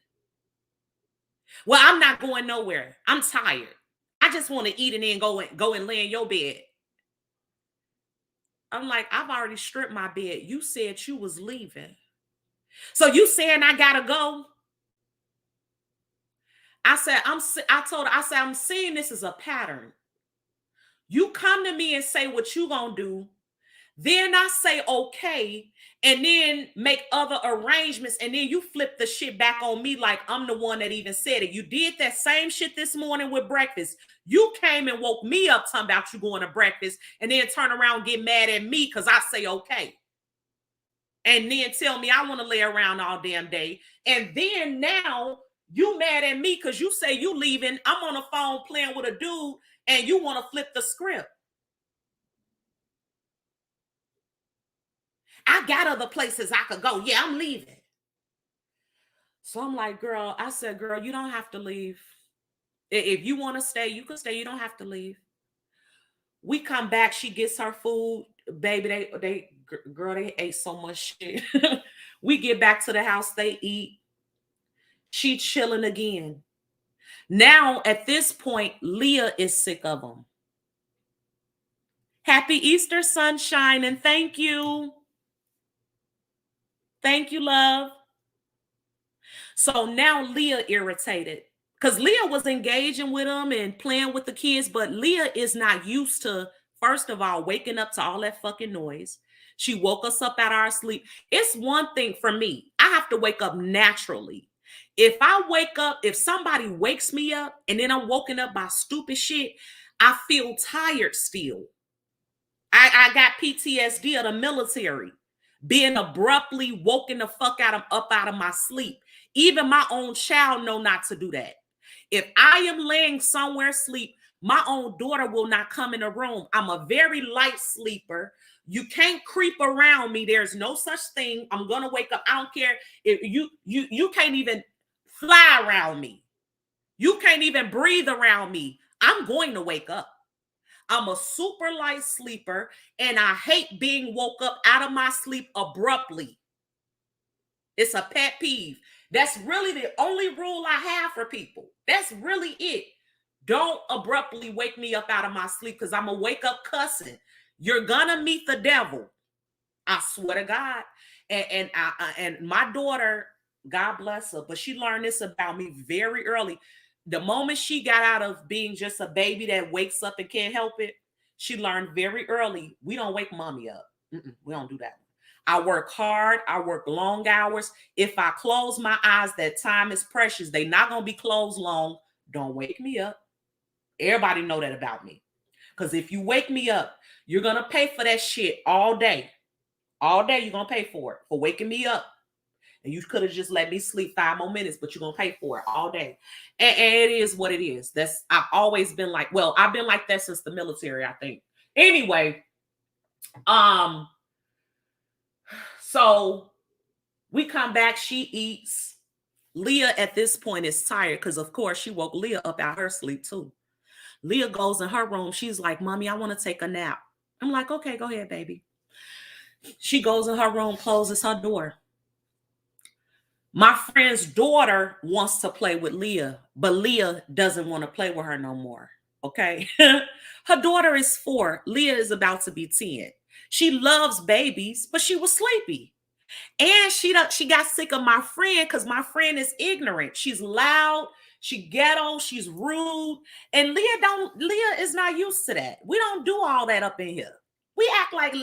"Well, I'm not going nowhere. I'm tired. I just want to eat and then go and lay in your bed." I'm like, "I've already stripped my bed. You said you was leaving. So you saying I gotta go?" I said, I told her, I said, "I'm seeing this as a pattern. You come to me and say what you gonna do. Then I say okay, and then make other arrangements, and then you flip the shit back on me like I'm the one that even said it. You did that same shit this morning with breakfast. You came and woke me up talking about you going to breakfast, and then turn around and get mad at me because I say okay. And then tell me I want to lay around all damn day. And then now you mad at me because you say you leaving. I'm on the phone playing with a dude, and you want to flip the script. I got other places I could go. Yeah, I'm leaving." So I'm like, "Girl," I said, "Girl, you don't have to leave. If you want to stay, you can stay. You don't have to leave." We come back. She gets her food. Baby, girl, they ate so much shit. We get back to the house. They eat. She chilling again. Now, at this point, Leah is sick of them. Happy Easter, sunshine, and thank you. Thank you, love. So now Leah irritated because Leah was engaging with him and playing with the kids, but Leah is not used to, first of all, waking up to all that fucking noise. She woke us up out of our sleep. It's one thing for me. I have to wake up naturally. If somebody wakes me up and then I'm woken up by stupid shit, I feel tired still. I got PTSD of the military, being abruptly woken the fuck up out of my sleep. Even my own child know not to do that. If I am laying somewhere asleep, my own daughter will not come in the room. I'm a very light sleeper. You can't creep around me. There's no such thing. I'm gonna wake up. I don't care if you can't even fly around me. You can't even breathe around me. I'm going to wake up. I'm a super light sleeper, and I hate being woke up out of my sleep abruptly. It's a pet peeve. That's really the only rule I have for people. That's really it. Don't abruptly wake me up out of my sleep because I'm going to wake up cussing. You're going to meet the devil. I swear to God. And my daughter, God bless her, but she learned this about me very early. The moment she got out of being just a baby that wakes up and can't help it, she learned very early, we don't wake mommy up. We don't do that. I work hard. I work long hours. If I close my eyes, that time is precious. They not going to be closed long. Don't wake me up. Everybody know that about me. Because if you wake me up, you're going to pay for that shit all day. All day you're going to pay for it, for waking me up. And you could have just let me sleep 5 more minutes, but you're going to pay for it all day. And it is what it is. I've always been like, well, I've been like that since the military, I think. Anyway, so we come back, she eats. Leah at this point is tired because, of course, she woke Leah up out her sleep too. Leah goes in her room. She's like, Mommy, I want to take a nap. I'm like, okay, go ahead, baby. She goes in her room, closes her door. My friend's daughter wants to play with Leah, but Leah doesn't want to play with her no more. Okay. Her daughter is 4. Leah is about to be 10. She loves babies, but she was sleepy. And she got sick of my friend because my friend is ignorant. She's loud, she ghetto, she's rude. And Leah is not used to that. We don't do all that up in here. We act like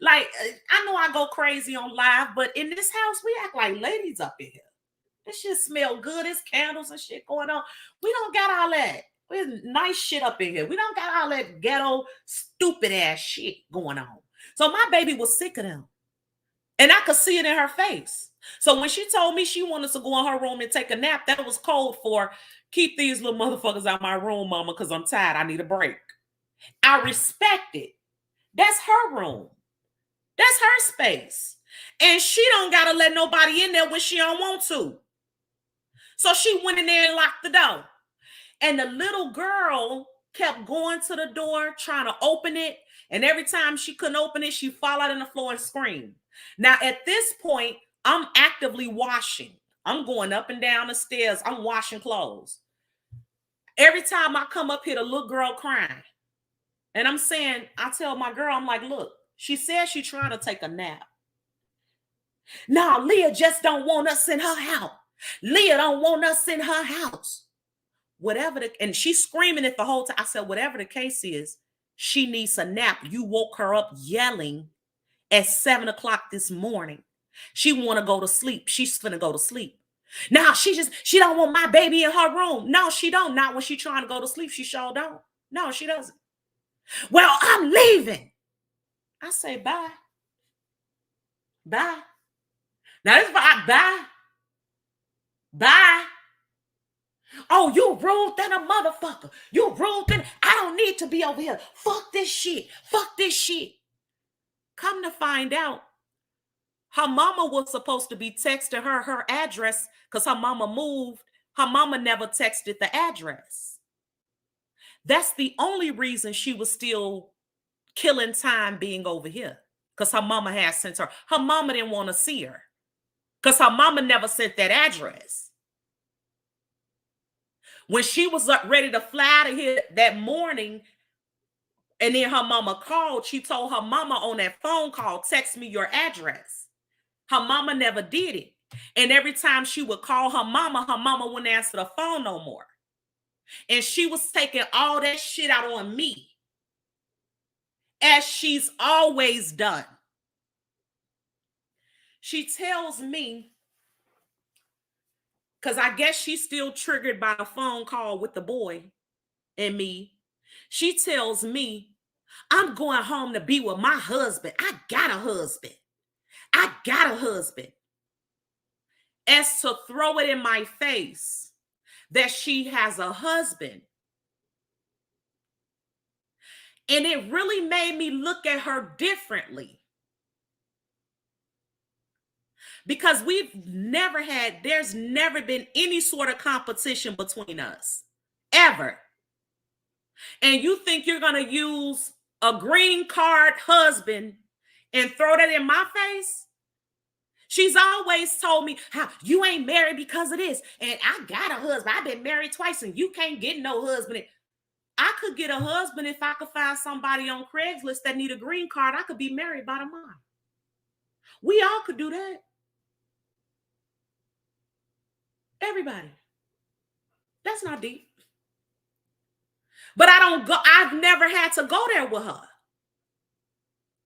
I know I go crazy on live, but in this house, we act like ladies up in here. This shit smell good. It's candles and shit going on. We don't got all that. There's nice shit up in here. We don't got all that ghetto, stupid ass shit going on. So my baby was sick of them. And I could see it in her face. So when she told me she wanted to go in her room and take a nap, that was code for keep these little motherfuckers out my room, mama, because I'm tired. I need a break. I respect it. That's her room. That's her space. And she don't got to let nobody in there when she don't want to. So she went in there and locked the door. And the little girl kept going to the door, trying to open it. And every time she couldn't open it, she'd fall out on the floor and scream. Now, at this point, I'm actively washing. I'm going up and down the stairs. I'm washing clothes. Every time I come up here, the little girl crying. And I'm saying, I tell my girl, I'm like, look, she says she's trying to take a nap. No, Leah just don't want us in her house. Leah don't want us in her house. And she's screaming it the whole time. I said, whatever the case is, she needs a nap. You woke her up yelling at 7 o'clock this morning. She want to go to sleep. She's finna go to sleep. Now she don't want my baby in her room. No, she don't. Not when she trying to go to sleep. She sure don't. No, she doesn't. Well, I'm leaving. I say, bye. Bye. Now this is bye. Bye. Oh, you rude than a motherfucker. You rude than I don't need to be over here. Fuck this shit. Fuck this shit. Come to find out, her mama was supposed to be texting her address because her mama moved. Her mama never texted the address. That's the only reason she was still killing time being over here, because her mama had sent her. Her mama didn't want to see her because her mama never sent that address. When she was ready to fly to here that morning, and then her mama called, she told her mama on that phone call, text me your address. Her mama never did it. And every time she would call her mama wouldn't answer the phone no more. And she was taking all that shit out on me, as she's always done. She tells me, because I guess she's still triggered by a phone call with the boy and me. She tells me, I'm going home to be with my husband. I got a husband. I got a husband. As to throw it in my face that she has a husband. And it really made me look at her differently. Because there's never been any sort of competition between us, ever. And you think you're going to use a green card husband and throw that in my face? She's always told me, how you ain't married because of this. And I got a husband. I've been married twice and you can't get no husband. I could get a husband if I could find somebody on Craigslist that need a green card. I could be married by tomorrow. We all could do that. Everybody. That's not deep. But I've never had to go there with her.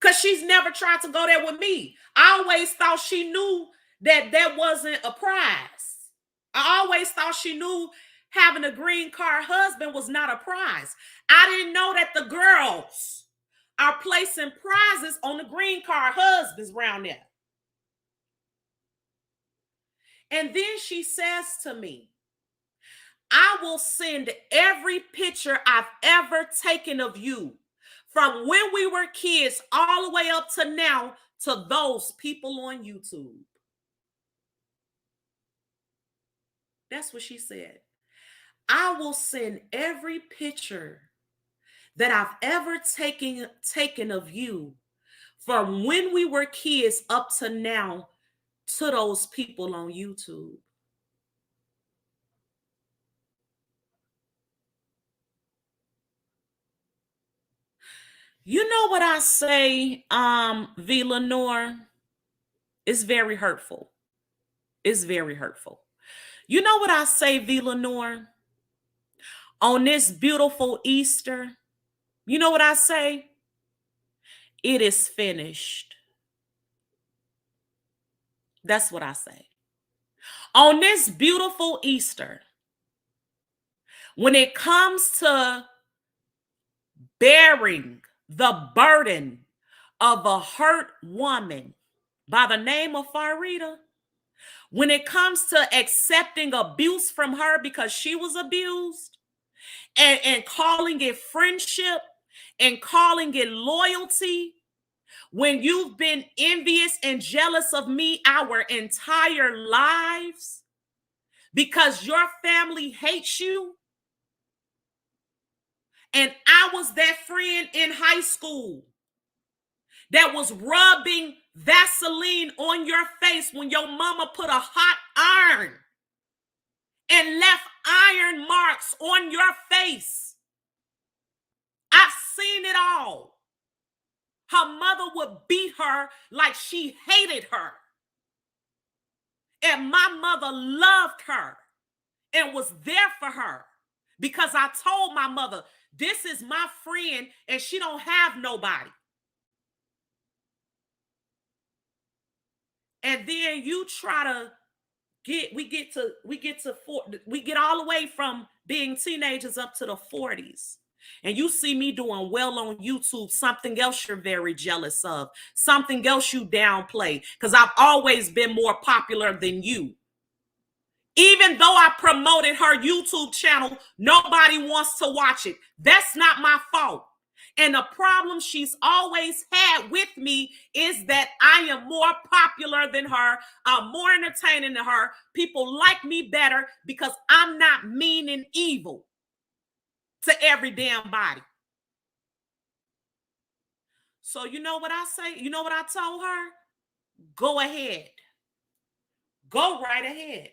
Because she's never tried to go there with me. I always thought she knew that that wasn't a prize. I always thought she knew having a green card husband was not a prize. I didn't know that the girls are placing prizes on the green card husbands around there. And then she says to me, I will send every picture I've ever taken of you from when we were kids all the way up to now to those people on YouTube. That's what she said. I will send every picture that I've ever taken of you from when we were kids up to now to those people on YouTube. You know what I say, V. Lenore? It's very hurtful. It's very hurtful. You know what I say, V. Lenore? On this beautiful Easter, you know what I say? It is finished. That's what I say. On this beautiful Easter, when it comes to bearing the burden of a hurt woman by the name of Farida, when it comes to accepting abuse from her because she was abused and calling it friendship and calling it loyalty, when you've been envious and jealous of me our entire lives because your family hates you, and I was that friend in high school that was rubbing Vaseline on your face when your mama put a hot iron and left iron marks on your face. I've seen it all. Her mother would beat her like she hated her. And my mother loved her and was there for her because I told my mother, this is my friend and she don't have nobody. And then you try to we get all the way from being teenagers up to the 40s. And you see me doing well on YouTube, something else you're very jealous of, something else you downplay, because I've always been more popular than you. Even though I promoted her YouTube channel, nobody wants to watch it. That's not my fault. And the problem she's always had with me is that I am more popular than her. I'm more entertaining than her. People like me better because I'm not mean and evil to every damn body. So you know what I say? You know what I told her? Go ahead. Go right ahead.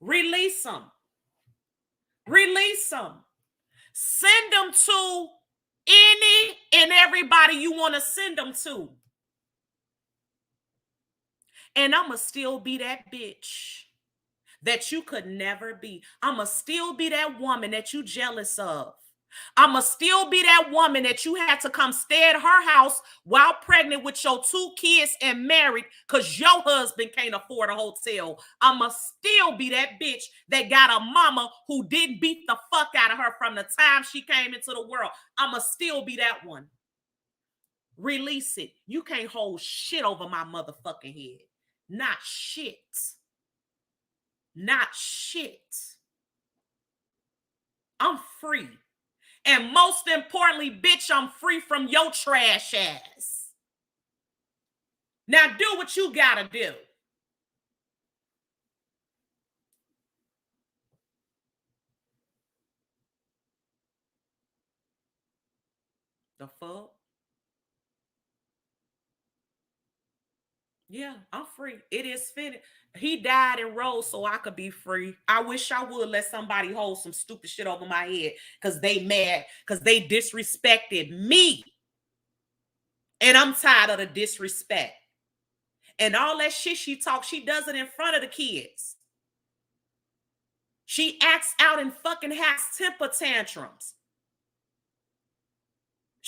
Release them. Release them. Send them to any and everybody you want to send them to. And I'ma still be that bitch that you could never be. I'ma still be that woman that you jealous of. I'ma still be that woman that you had to come stay at her house while pregnant with your 2 kids and married because your husband can't afford a hotel. I'ma still be that bitch that got a mama who didn't beat the fuck out of her from the time she came into the world. I'ma still be that one. Release it. You can't hold shit over my motherfucking head. Not shit. Not shit. I'm free. And most importantly, bitch, I'm free from your trash ass. Now do what you gotta do. The fuck? Yeah, I'm free. It is finished. He died and rose so I could be free. I wish I would let somebody hold some stupid shit over my head because they mad, because they disrespected me. And I'm tired of the disrespect. And all that shit she talks, she does it in front of the kids. She acts out and fucking has temper tantrums.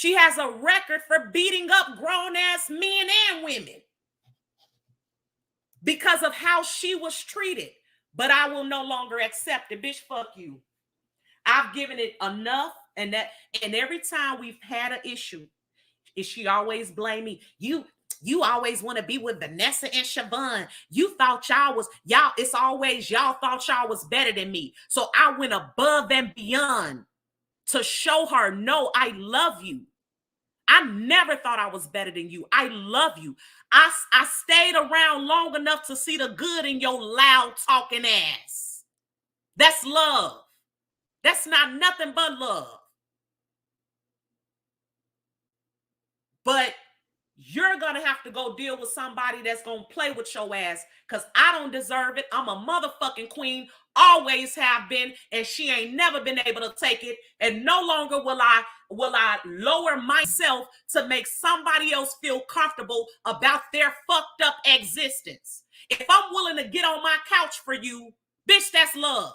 She has a record for beating up grown-ass men and women because of how she was treated. But I will no longer accept it. Bitch, fuck you. I've given it enough. And every time we've had an issue, is she always blame me? You always want to be with Vanessa and Siobhan. You thought y'all, it's always y'all thought y'all was better than me. So I went above and beyond to show her, no, I love you. I never thought I was better than you. I love you. I stayed around long enough to see the good in your loud talking ass. That's love. That's not nothing but love. But you're going to have to go deal with somebody that's going to play with your ass because I don't deserve it. I'm a motherfucking queen, always have been, and she ain't never been able to take it. And no longer will I lower myself to make somebody else feel comfortable about their fucked up existence. If I'm willing to get on my couch for you, bitch, that's love.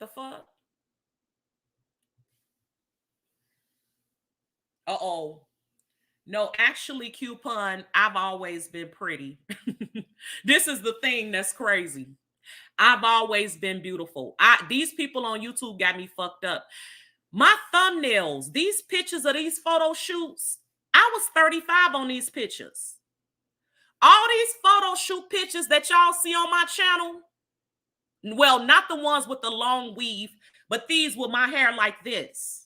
The fuck? Uh-oh. No, actually, Coupon, I've always been pretty. This is the thing that's crazy. I've always been beautiful. These people on YouTube got me fucked up. My thumbnails, these pictures of these photo shoots, I was 35 on these pictures. All these photo shoot pictures that y'all see on my channel, well, not the ones with the long weave, but these with my hair like this.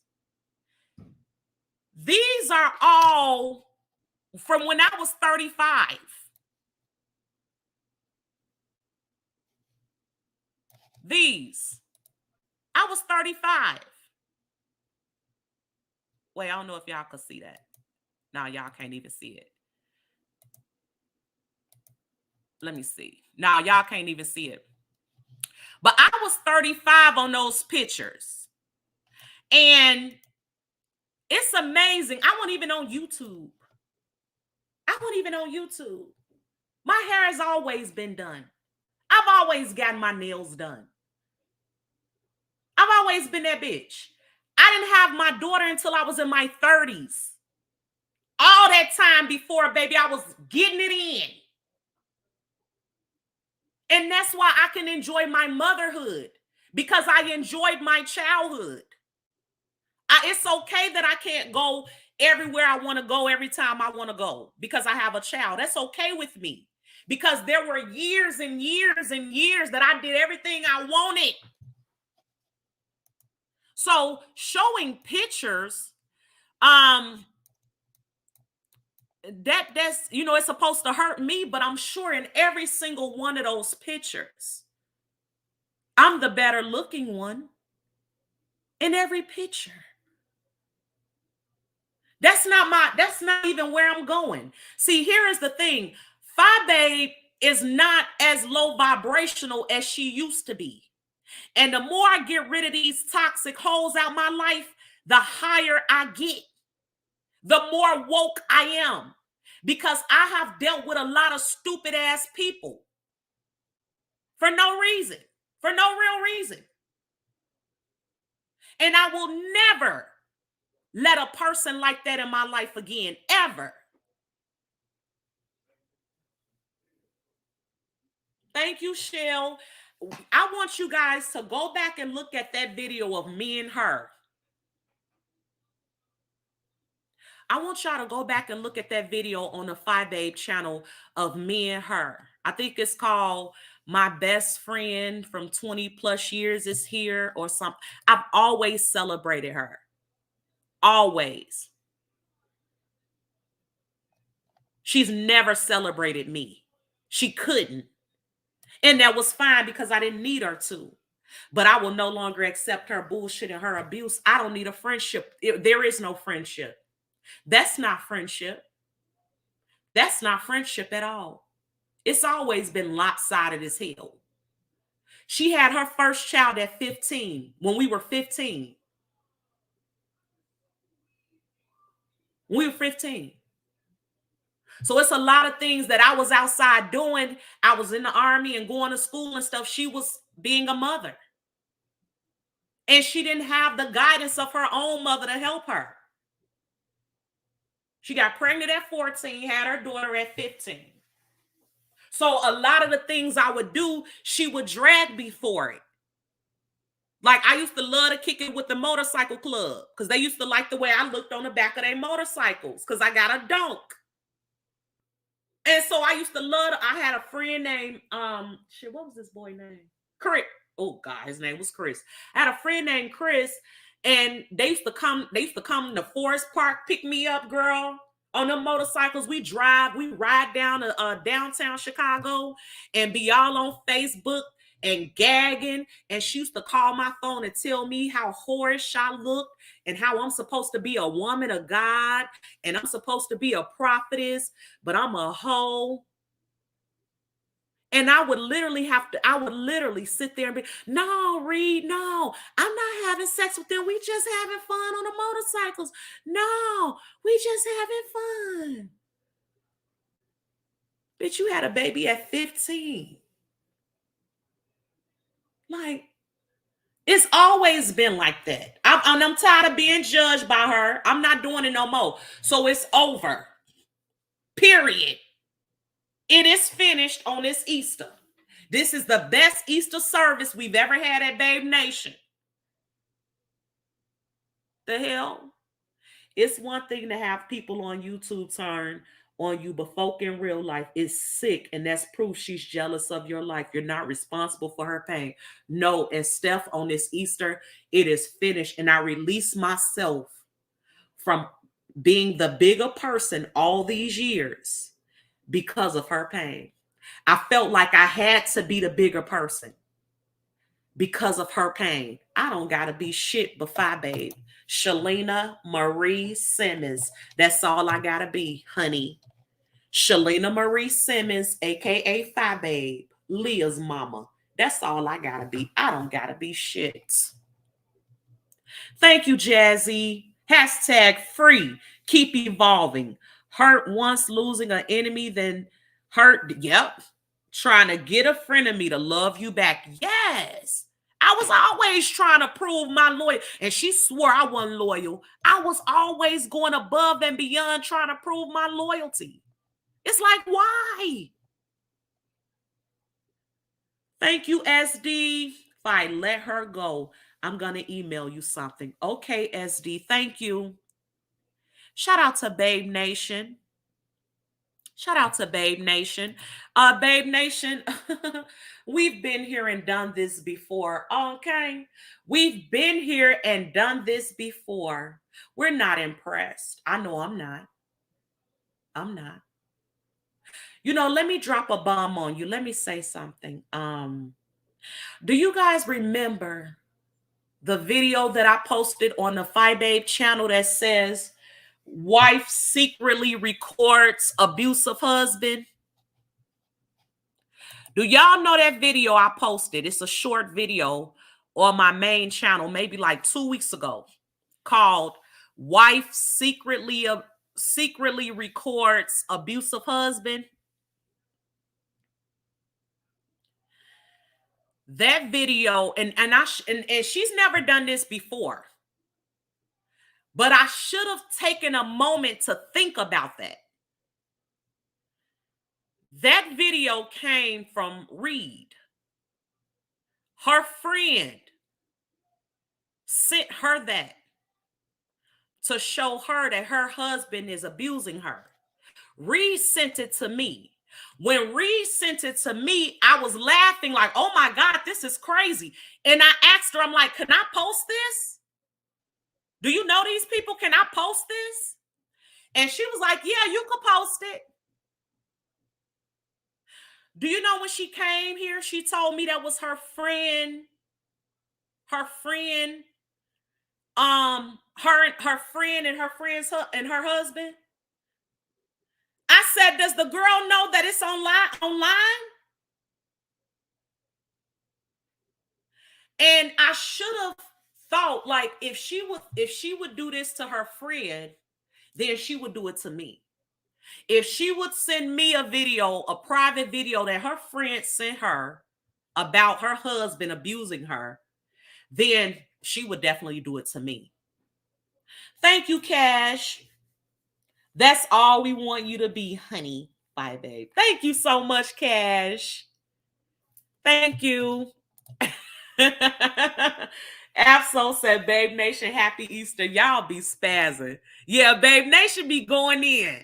These are all from when I was 35. These. I was 35. Wait, I don't know if y'all could see that. No, y'all can't even see it. Let me see. No, y'all can't even see it. But I was 35 on those pictures. And it's amazing. I wasn't even on YouTube. My hair has always been done. I've always gotten my nails done. I've always been that bitch. I didn't have my daughter until I was in my 30s. All that time before, baby, I was getting it in. And that's why I can enjoy my motherhood, because I enjoyed my childhood. It's okay that I can't go everywhere I want to go every time I want to go because I have a child. That's okay with me, because there were years and years and years that I did everything I wanted. So showing pictures, that's, you know, it's supposed to hurt me, but I'm sure in every single one of those pictures, I'm the better looking one in every picture. That's not even where I'm going. See, here is the thing. Babe is not as low vibrational as she used to be. And the more I get rid of these toxic holes out my life, the higher I get, the more woke I am, because I have dealt with a lot of stupid ass people for no reason, for no real reason. And I will never let a person like that in my life again, ever. Thank you, Shell. I want you guys to go back and look at that video of me and her. I want y'all to go back and look at that video on the Babe channel of me and her. I think it's called My Best Friend from 20 plus years is here or something. I've always celebrated her. Always. She's never celebrated me. She couldn't. And that was fine because I didn't need her to. But I will no longer accept her bullshit and her abuse. I don't need a friendship. There is no friendship. That's not friendship. That's not friendship at all. It's always been lopsided as hell. She had her first child at 15, when we were 15. We were 15. So it's a lot of things that I was outside doing. I was in the army and going to school and stuff. She was being a mother. And she didn't have the guidance of her own mother to help her. She got pregnant at 14, had her daughter at 15. So a lot of the things I would do, she would drag me for it. Like I used to love to kick it with the motorcycle club because they used to like the way I looked on the back of their motorcycles because I got a donk. And so I used to love I had a friend named what was this boy name? Chris. Oh God, his name was Chris. I had a friend named Chris, and they used to come to Forest Park, pick me up, girl. On them motorcycles, we ride down to downtown Chicago and be all on Facebook and gagging. And she used to call my phone and tell me how whorish I looked and how I'm supposed to be a woman of God and I'm supposed to be a prophetess, but I'm a hoe. And I would literally sit there and be, no, Reed, no, I'm not having sex with them. We just having fun on the motorcycles. No, we just having fun. Bitch, you had a baby at 15. Like, it's always been like that. I'm tired of being judged by her. I'm not doing it no more. So it's over. Period. It is finished on this Easter. This is the best Easter service we've ever had at Babe Nation. The hell? It's one thing to have people on YouTube turn on you, but folk in real life is sick, and that's proof she's jealous of your life. You're not responsible for her pain. No, and Steph, on this Easter, it is finished, and I release myself from being the bigger person all these years because of her pain. I felt like I had to be the bigger person because of her pain. I don't gotta be shit but Phi Babe. Shalina Marie Simmons. That's all I gotta be, honey. Shalina Marie Simmons, aka Phi Babe, Leah's mama. That's all I gotta be. I don't gotta be shit. Thank you, Jazzy. Hashtag free. Keep evolving. Hurt once, losing an enemy, then hurt. Yep. Trying to get a friend of me to love you back. Yes. I was always trying to prove my loyalty. And she swore I wasn't loyal. I was always going above and beyond trying to prove my loyalty. It's like, why? Thank you, SD. If I let her go, I'm going to email you something. Okay, SD. Thank you. Shout out to Babe Nation. Shout out to Babe Nation. Babe Nation, we've been here and done this before. Okay. We've been here and done this before. We're not impressed. I know I'm not. I'm not. You know, let me drop a bomb on you. Let me say something. Do you guys remember the video that I posted on the Phi Babe channel that says, wife secretly records abusive husband? Do y'all know that video I posted? It's a short video on my main channel, maybe like 2 weeks ago, called Wife Secretly Records Abusive Husband. That video, and she's never done this before, but I should have taken a moment to think about that. That video came from Reed. Her friend sent her that to show her that her husband is abusing her. Reed sent it to me. When Reed sent it to me, I was laughing like, oh my God, this is crazy. And I asked her, I'm like, can I post this? Do you know these people? Can I post this? And she was like, yeah, you could post it. Do you know when she came here, she told me that was her friend, her friend and her husband. I said, does the girl know that it's online? And I should have thought, like, if she would do this to her friend, then she would do it to me. If she would send me a video, a private video that her friend sent her about her husband abusing her, then She would definitely do it to me. Thank you, Cash. That's all we want you to be, honey. Bye, babe. Thank you so much, Cash. Thank you. Absol said, Babe Nation, happy Easter. Y'all be spazzing. Yeah, Babe Nation be going in.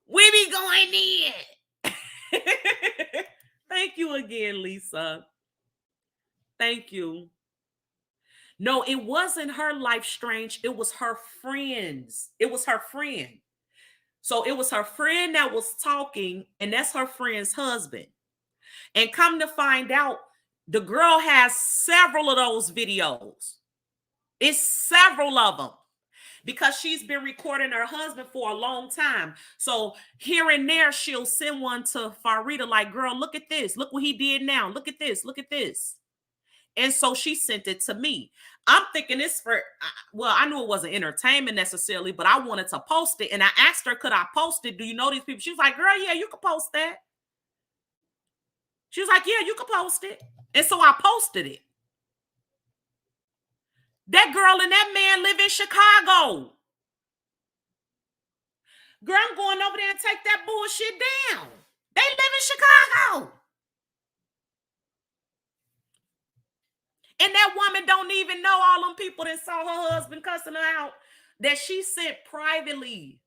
We be going in. Thank you again, Lisa. Thank you. No, it wasn't her life strange. It was her friends. It was her friend. So it was her friend that was talking, and that's her friend's husband. And come to find out, the girl has several of those videos. It's several of them because she's been recording her husband for a long time. So here and there, she'll send one to Farida like, girl, look at this. Look what he did now. Look at this. Look at this. And so she sent it to me. I'm thinking it's for, well, I knew it wasn't entertainment necessarily, but I wanted to post it. And I asked her, could I post it? Do you know these people? She was like, girl, yeah, you can post that. She was like, yeah, you can post it. And so I posted it. That girl and that man live in Chicago. Girl, I'm going over there and take that bullshit down. They live in Chicago. And that woman don't even know all them people that saw her husband cussing her out that she sent privately.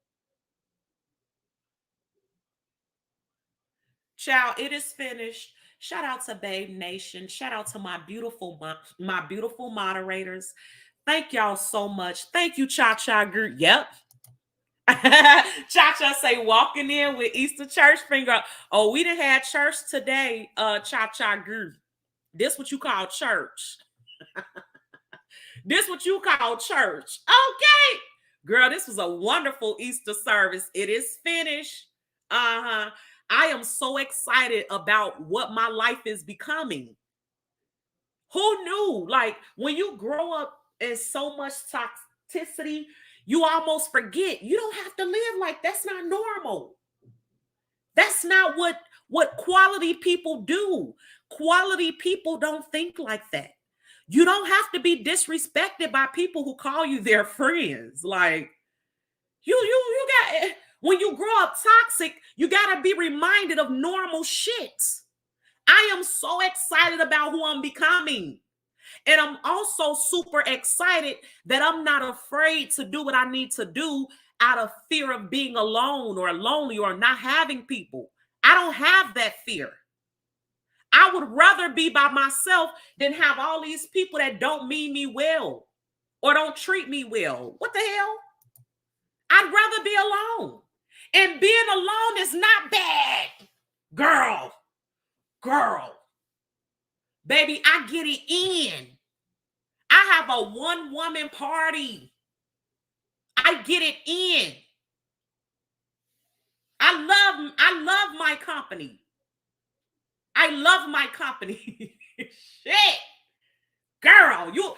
Child, it is finished. Shout out to Babe Nation. Shout out to my beautiful moderators. Thank y'all so much. Thank you, Cha Cha Group. Yep. Cha Cha say walking in with Easter church finger up. Oh, we done had church today. Cha Cha Group. This what you call church. This what you call church. Okay. Girl, this was a wonderful Easter service. It is finished. Uh-huh. I am so excited about what my life is becoming. Who knew? Like, when you grow up in so much toxicity, you almost forget. You don't have to live like that's not normal. That's not what quality people do. Quality people don't think like that. You don't have to be disrespected by people who call you their friends. Like, you got, when you grow up toxic, you got to be reminded of normal shit. I am so excited about who I'm becoming. And I'm also super excited that I'm not afraid to do what I need to do out of fear of being alone or lonely or not having people. I don't have that fear. I would rather be by myself than have all these people that don't mean me well or don't treat me well. What the hell? I'd rather be alone. And being alone is not bad. Girl. Baby, I get it in. I have a one-woman party. I get it in. I love my company. I love my company. Shit. Girl, I'm gonna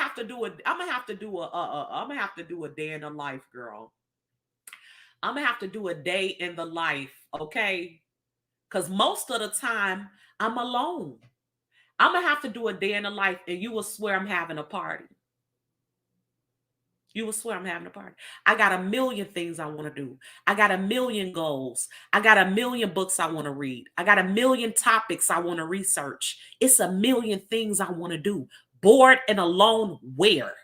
have to do a day in the life, girl. I'm gonna have to do a day in the life, okay? Because most of the time I'm alone. I'm gonna have to do a day in the life, and you will swear I'm having a party. You will swear I'm having a party. I got a million things I want to do. I got a million goals. I got a million books I want to read. I got a million topics I want to research. It's a million things I want to do. Bored and alone where?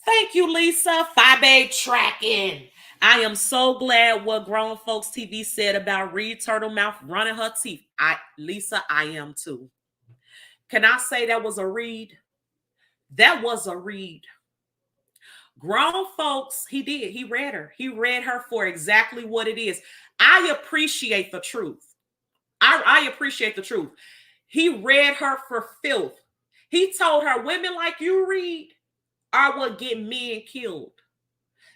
Thank you, Lisa. 5A tracking. I am so glad what Grown Folks TV said about Reed Turtlemouth running her teeth. Lisa, I am too. Can I say that was a read? That was a read. Grown Folks, he did. He read her. He read her for exactly what it is. I appreciate the truth. I appreciate the truth. He read her for filth. He told her, women like you, Reed, are what get men killed.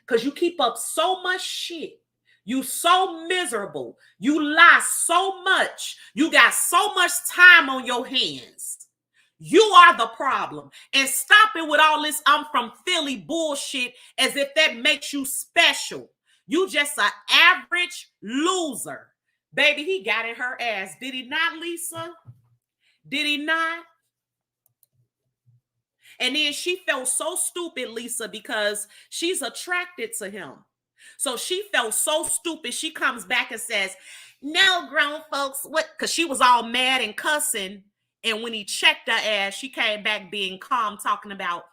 Because you keep up so much shit. You so miserable. You lie so much. You got so much time on your hands. You are the problem. And stop it with all this I'm from Philly bullshit as if that makes you special. You just an average loser. Baby, he got in her ass. Did he not, Lisa? Did he not? And then she felt so stupid, Lisa, because she's attracted to him. So she felt so stupid. She comes back and says, no, grown folks, what? Because she was all mad and cussing. And when he checked her ass, she came back being calm, talking about,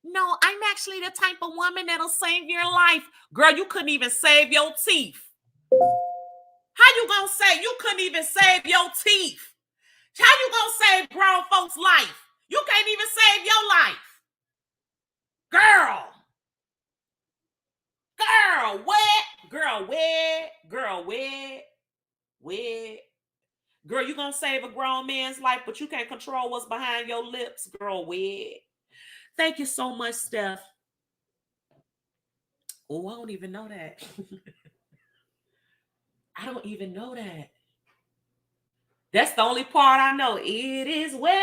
no, I'm actually the type of woman that'll save your life. Girl, you couldn't even save your teeth. How you gonna say you couldn't even save your teeth? How you gonna save grown folks' life? You can't even save your life. Girl. Girl, what? Girl, where? Girl, where? Where? Girl, you gonna save a grown man's life, but you can't control what's behind your lips. Girl, where? Thank you so much, Steph. Oh, I don't even know that. I don't even know that. That's the only part I know. It is well.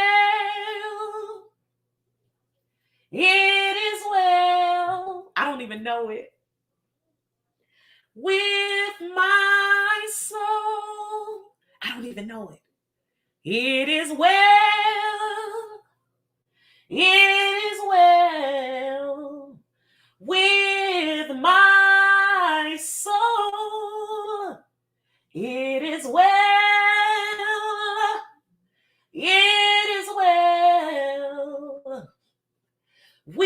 It is well. I don't even know it. With my soul. I don't even know it. It is well. It is well with my soul. It is well. It is well with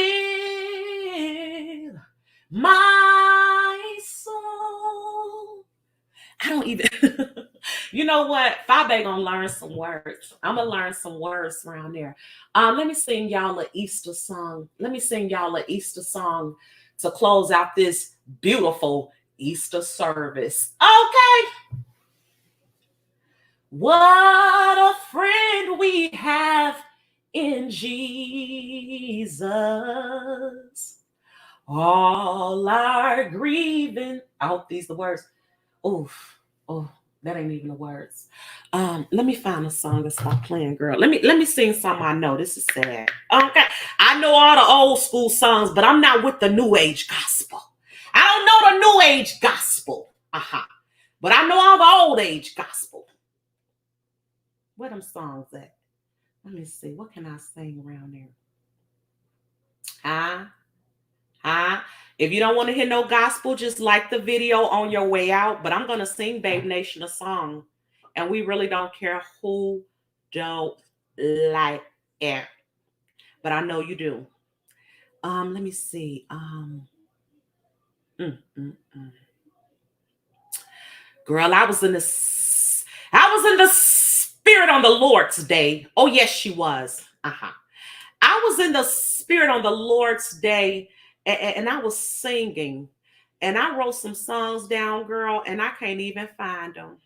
my soul. I don't even, you know what? Fabe gonna learn some words. I'm gonna learn some words around there. Let me sing y'all an Easter song. Let me sing y'all an Easter song to close out this beautiful Easter service. Okay. What a friend we have in Jesus. All our grieving. I hope these the words. Oof. Oh, that ain't even the words. Let me find a song and stop playing, girl. Let me sing something I know. This is sad. Okay. I know all the old school songs, but I'm not with the new age gospel. I don't know the new age gospel. But I know all the old age gospel. Where them songs at? Let me see. What can I sing around there? If you don't want to hear no gospel, just like the video on your way out. But I'm going to sing Babe Nation a song. And we really don't care who don't like it. But I know you do. Let me see. Girl, I was in the spirit on the Lord's day. Oh, yes, she was. I was in the spirit on the Lord's day, and I was singing, and I wrote some songs down, girl, and I can't even find them.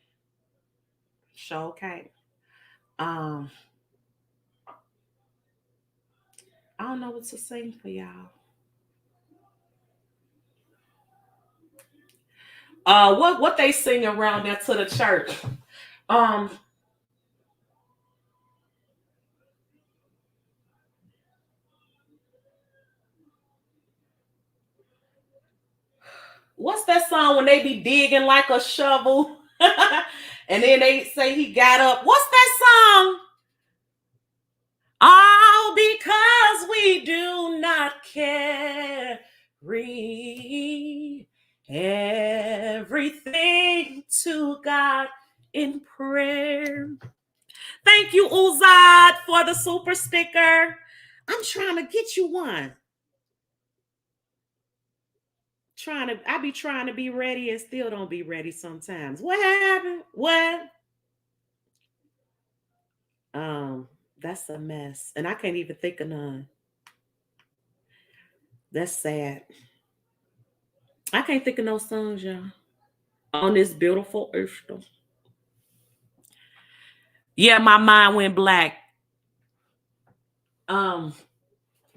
Sure, okay. I don't know what to sing for y'all. What they sing around there to the church? What's that song when they be digging like a shovel? And then they say he got up. What's that song? All because we do not carry everything to God in prayer. Thank you, Uzad, for the super sticker. I'm trying to get you one. I be trying to be ready and still don't be ready sometimes. What happened? What? That's a mess. And I can't even think of none. That's sad. I can't think of no songs, y'all. On this beautiful Easter. Yeah, my mind went black.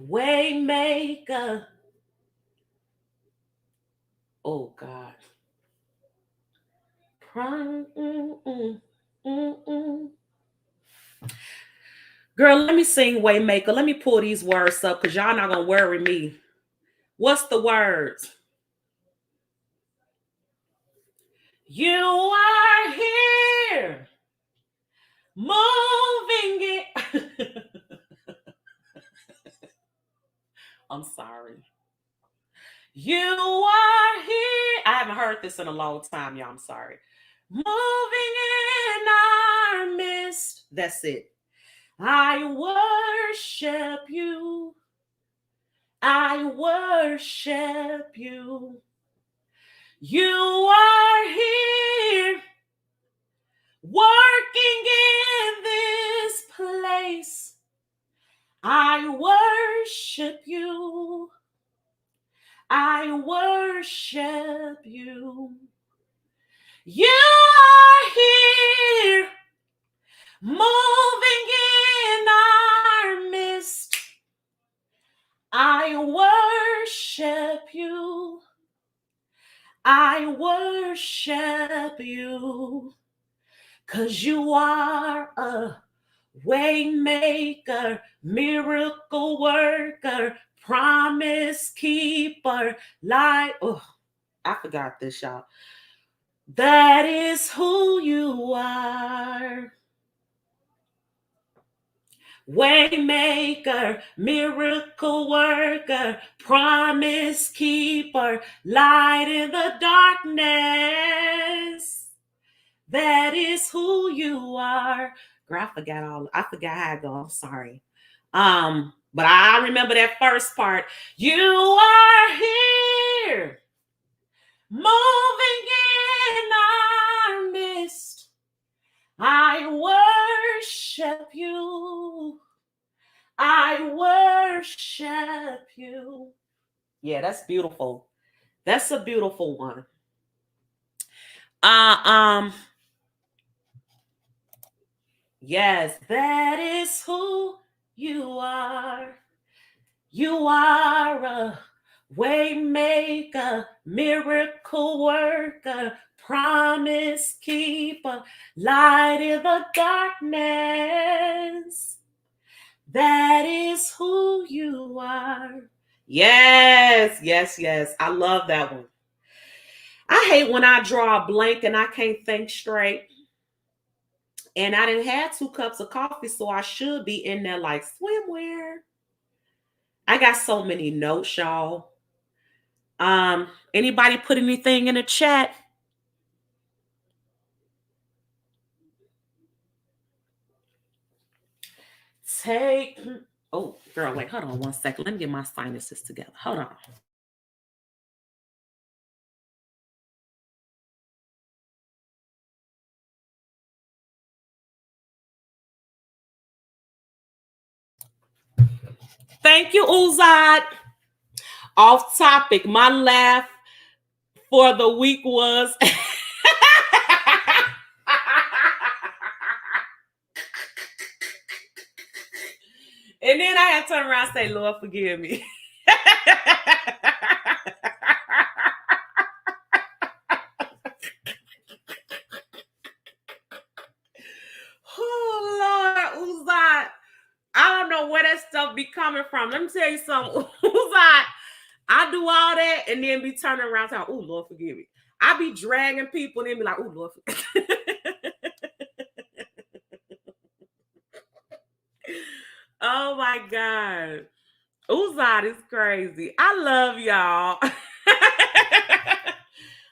Waymaker. Oh God. Girl, let me sing Waymaker. Let me pull these words up because y'all not gonna worry me. What's the words? You are here. Moving I'm sorry. You are here. I haven't heard this in a long time, y'all. I'm sorry. Moving in our midst. That's it. I worship you. I worship you. You are here, working in this place. I worship you. I worship you. You are here, moving in our midst. I worship you. I worship you. 'Cause you are a way maker, miracle worker, promise keeper, light. Oh, I forgot this, y'all. That is who you are. Waymaker, miracle worker, promise keeper, light in the darkness. That is who you are. Girl, I forgot how I go. I'm sorry. But I remember that first part. You are here, moving in our midst. I worship you. I worship you. Yeah, that's beautiful. That's a beautiful one. Yes, that is who you are. You are a way maker, miracle worker, promise keeper, light in the darkness. That is who you are. Yes, yes, yes. I love that one. I hate when I draw a blank and I can't think straight. And I didn't have 2 cups of coffee, so I should be in there like swimwear. I got so many notes, y'all. Anybody put anything in the chat? Oh, girl, wait, hold on 1 second. Let me get my sinuses together. Hold on. Thank you, Uzad. Off topic. My laugh for the week was and then I had to turn around and say, Lord, forgive me. Oh, Lord, Uzad. I don't know where that stuff be coming from. Let me tell you something. Uzad, I do all that and then be turning around saying, oh, Lord, forgive me. I be dragging people and then be like, oh, Lord, forgive me. Oh, my God. Uzad is crazy. I love y'all.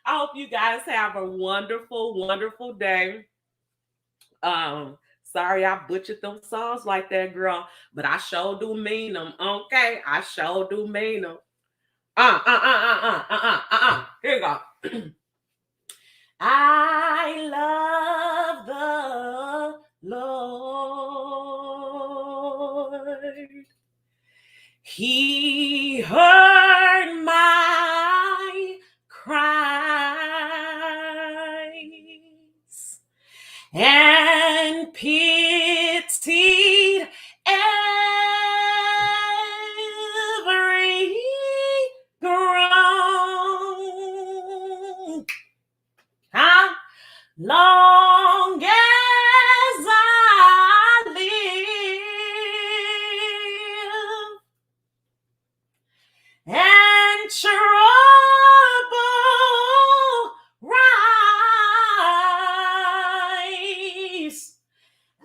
I hope you guys have a wonderful, wonderful day. Sorry I butchered them songs like that, girl, but I sure do mean them. Okay, I sure do mean them. Here you go. I love the Lord. He heard my cries and pitied every groan. How long as I live and trouble rise,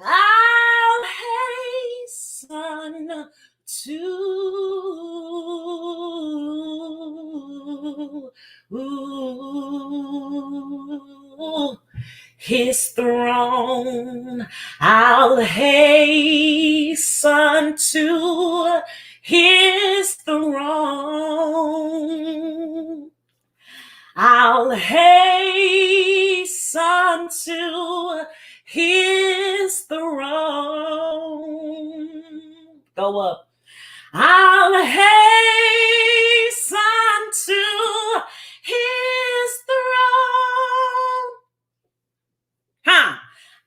I'll hasten to his throne. I'll hasten to his throne. I'll hasten to his throne. Go up. I'll hasten to his throne. Huh?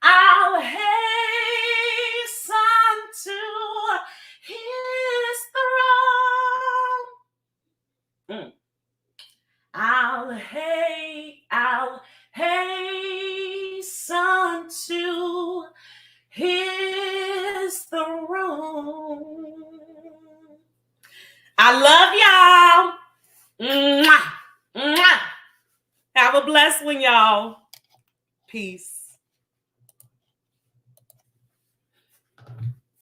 I'll hasten to his throne. I'll hasten to his throne. I love y'all. Mwah. Mwah. Have a blessed one, y'all. Peace.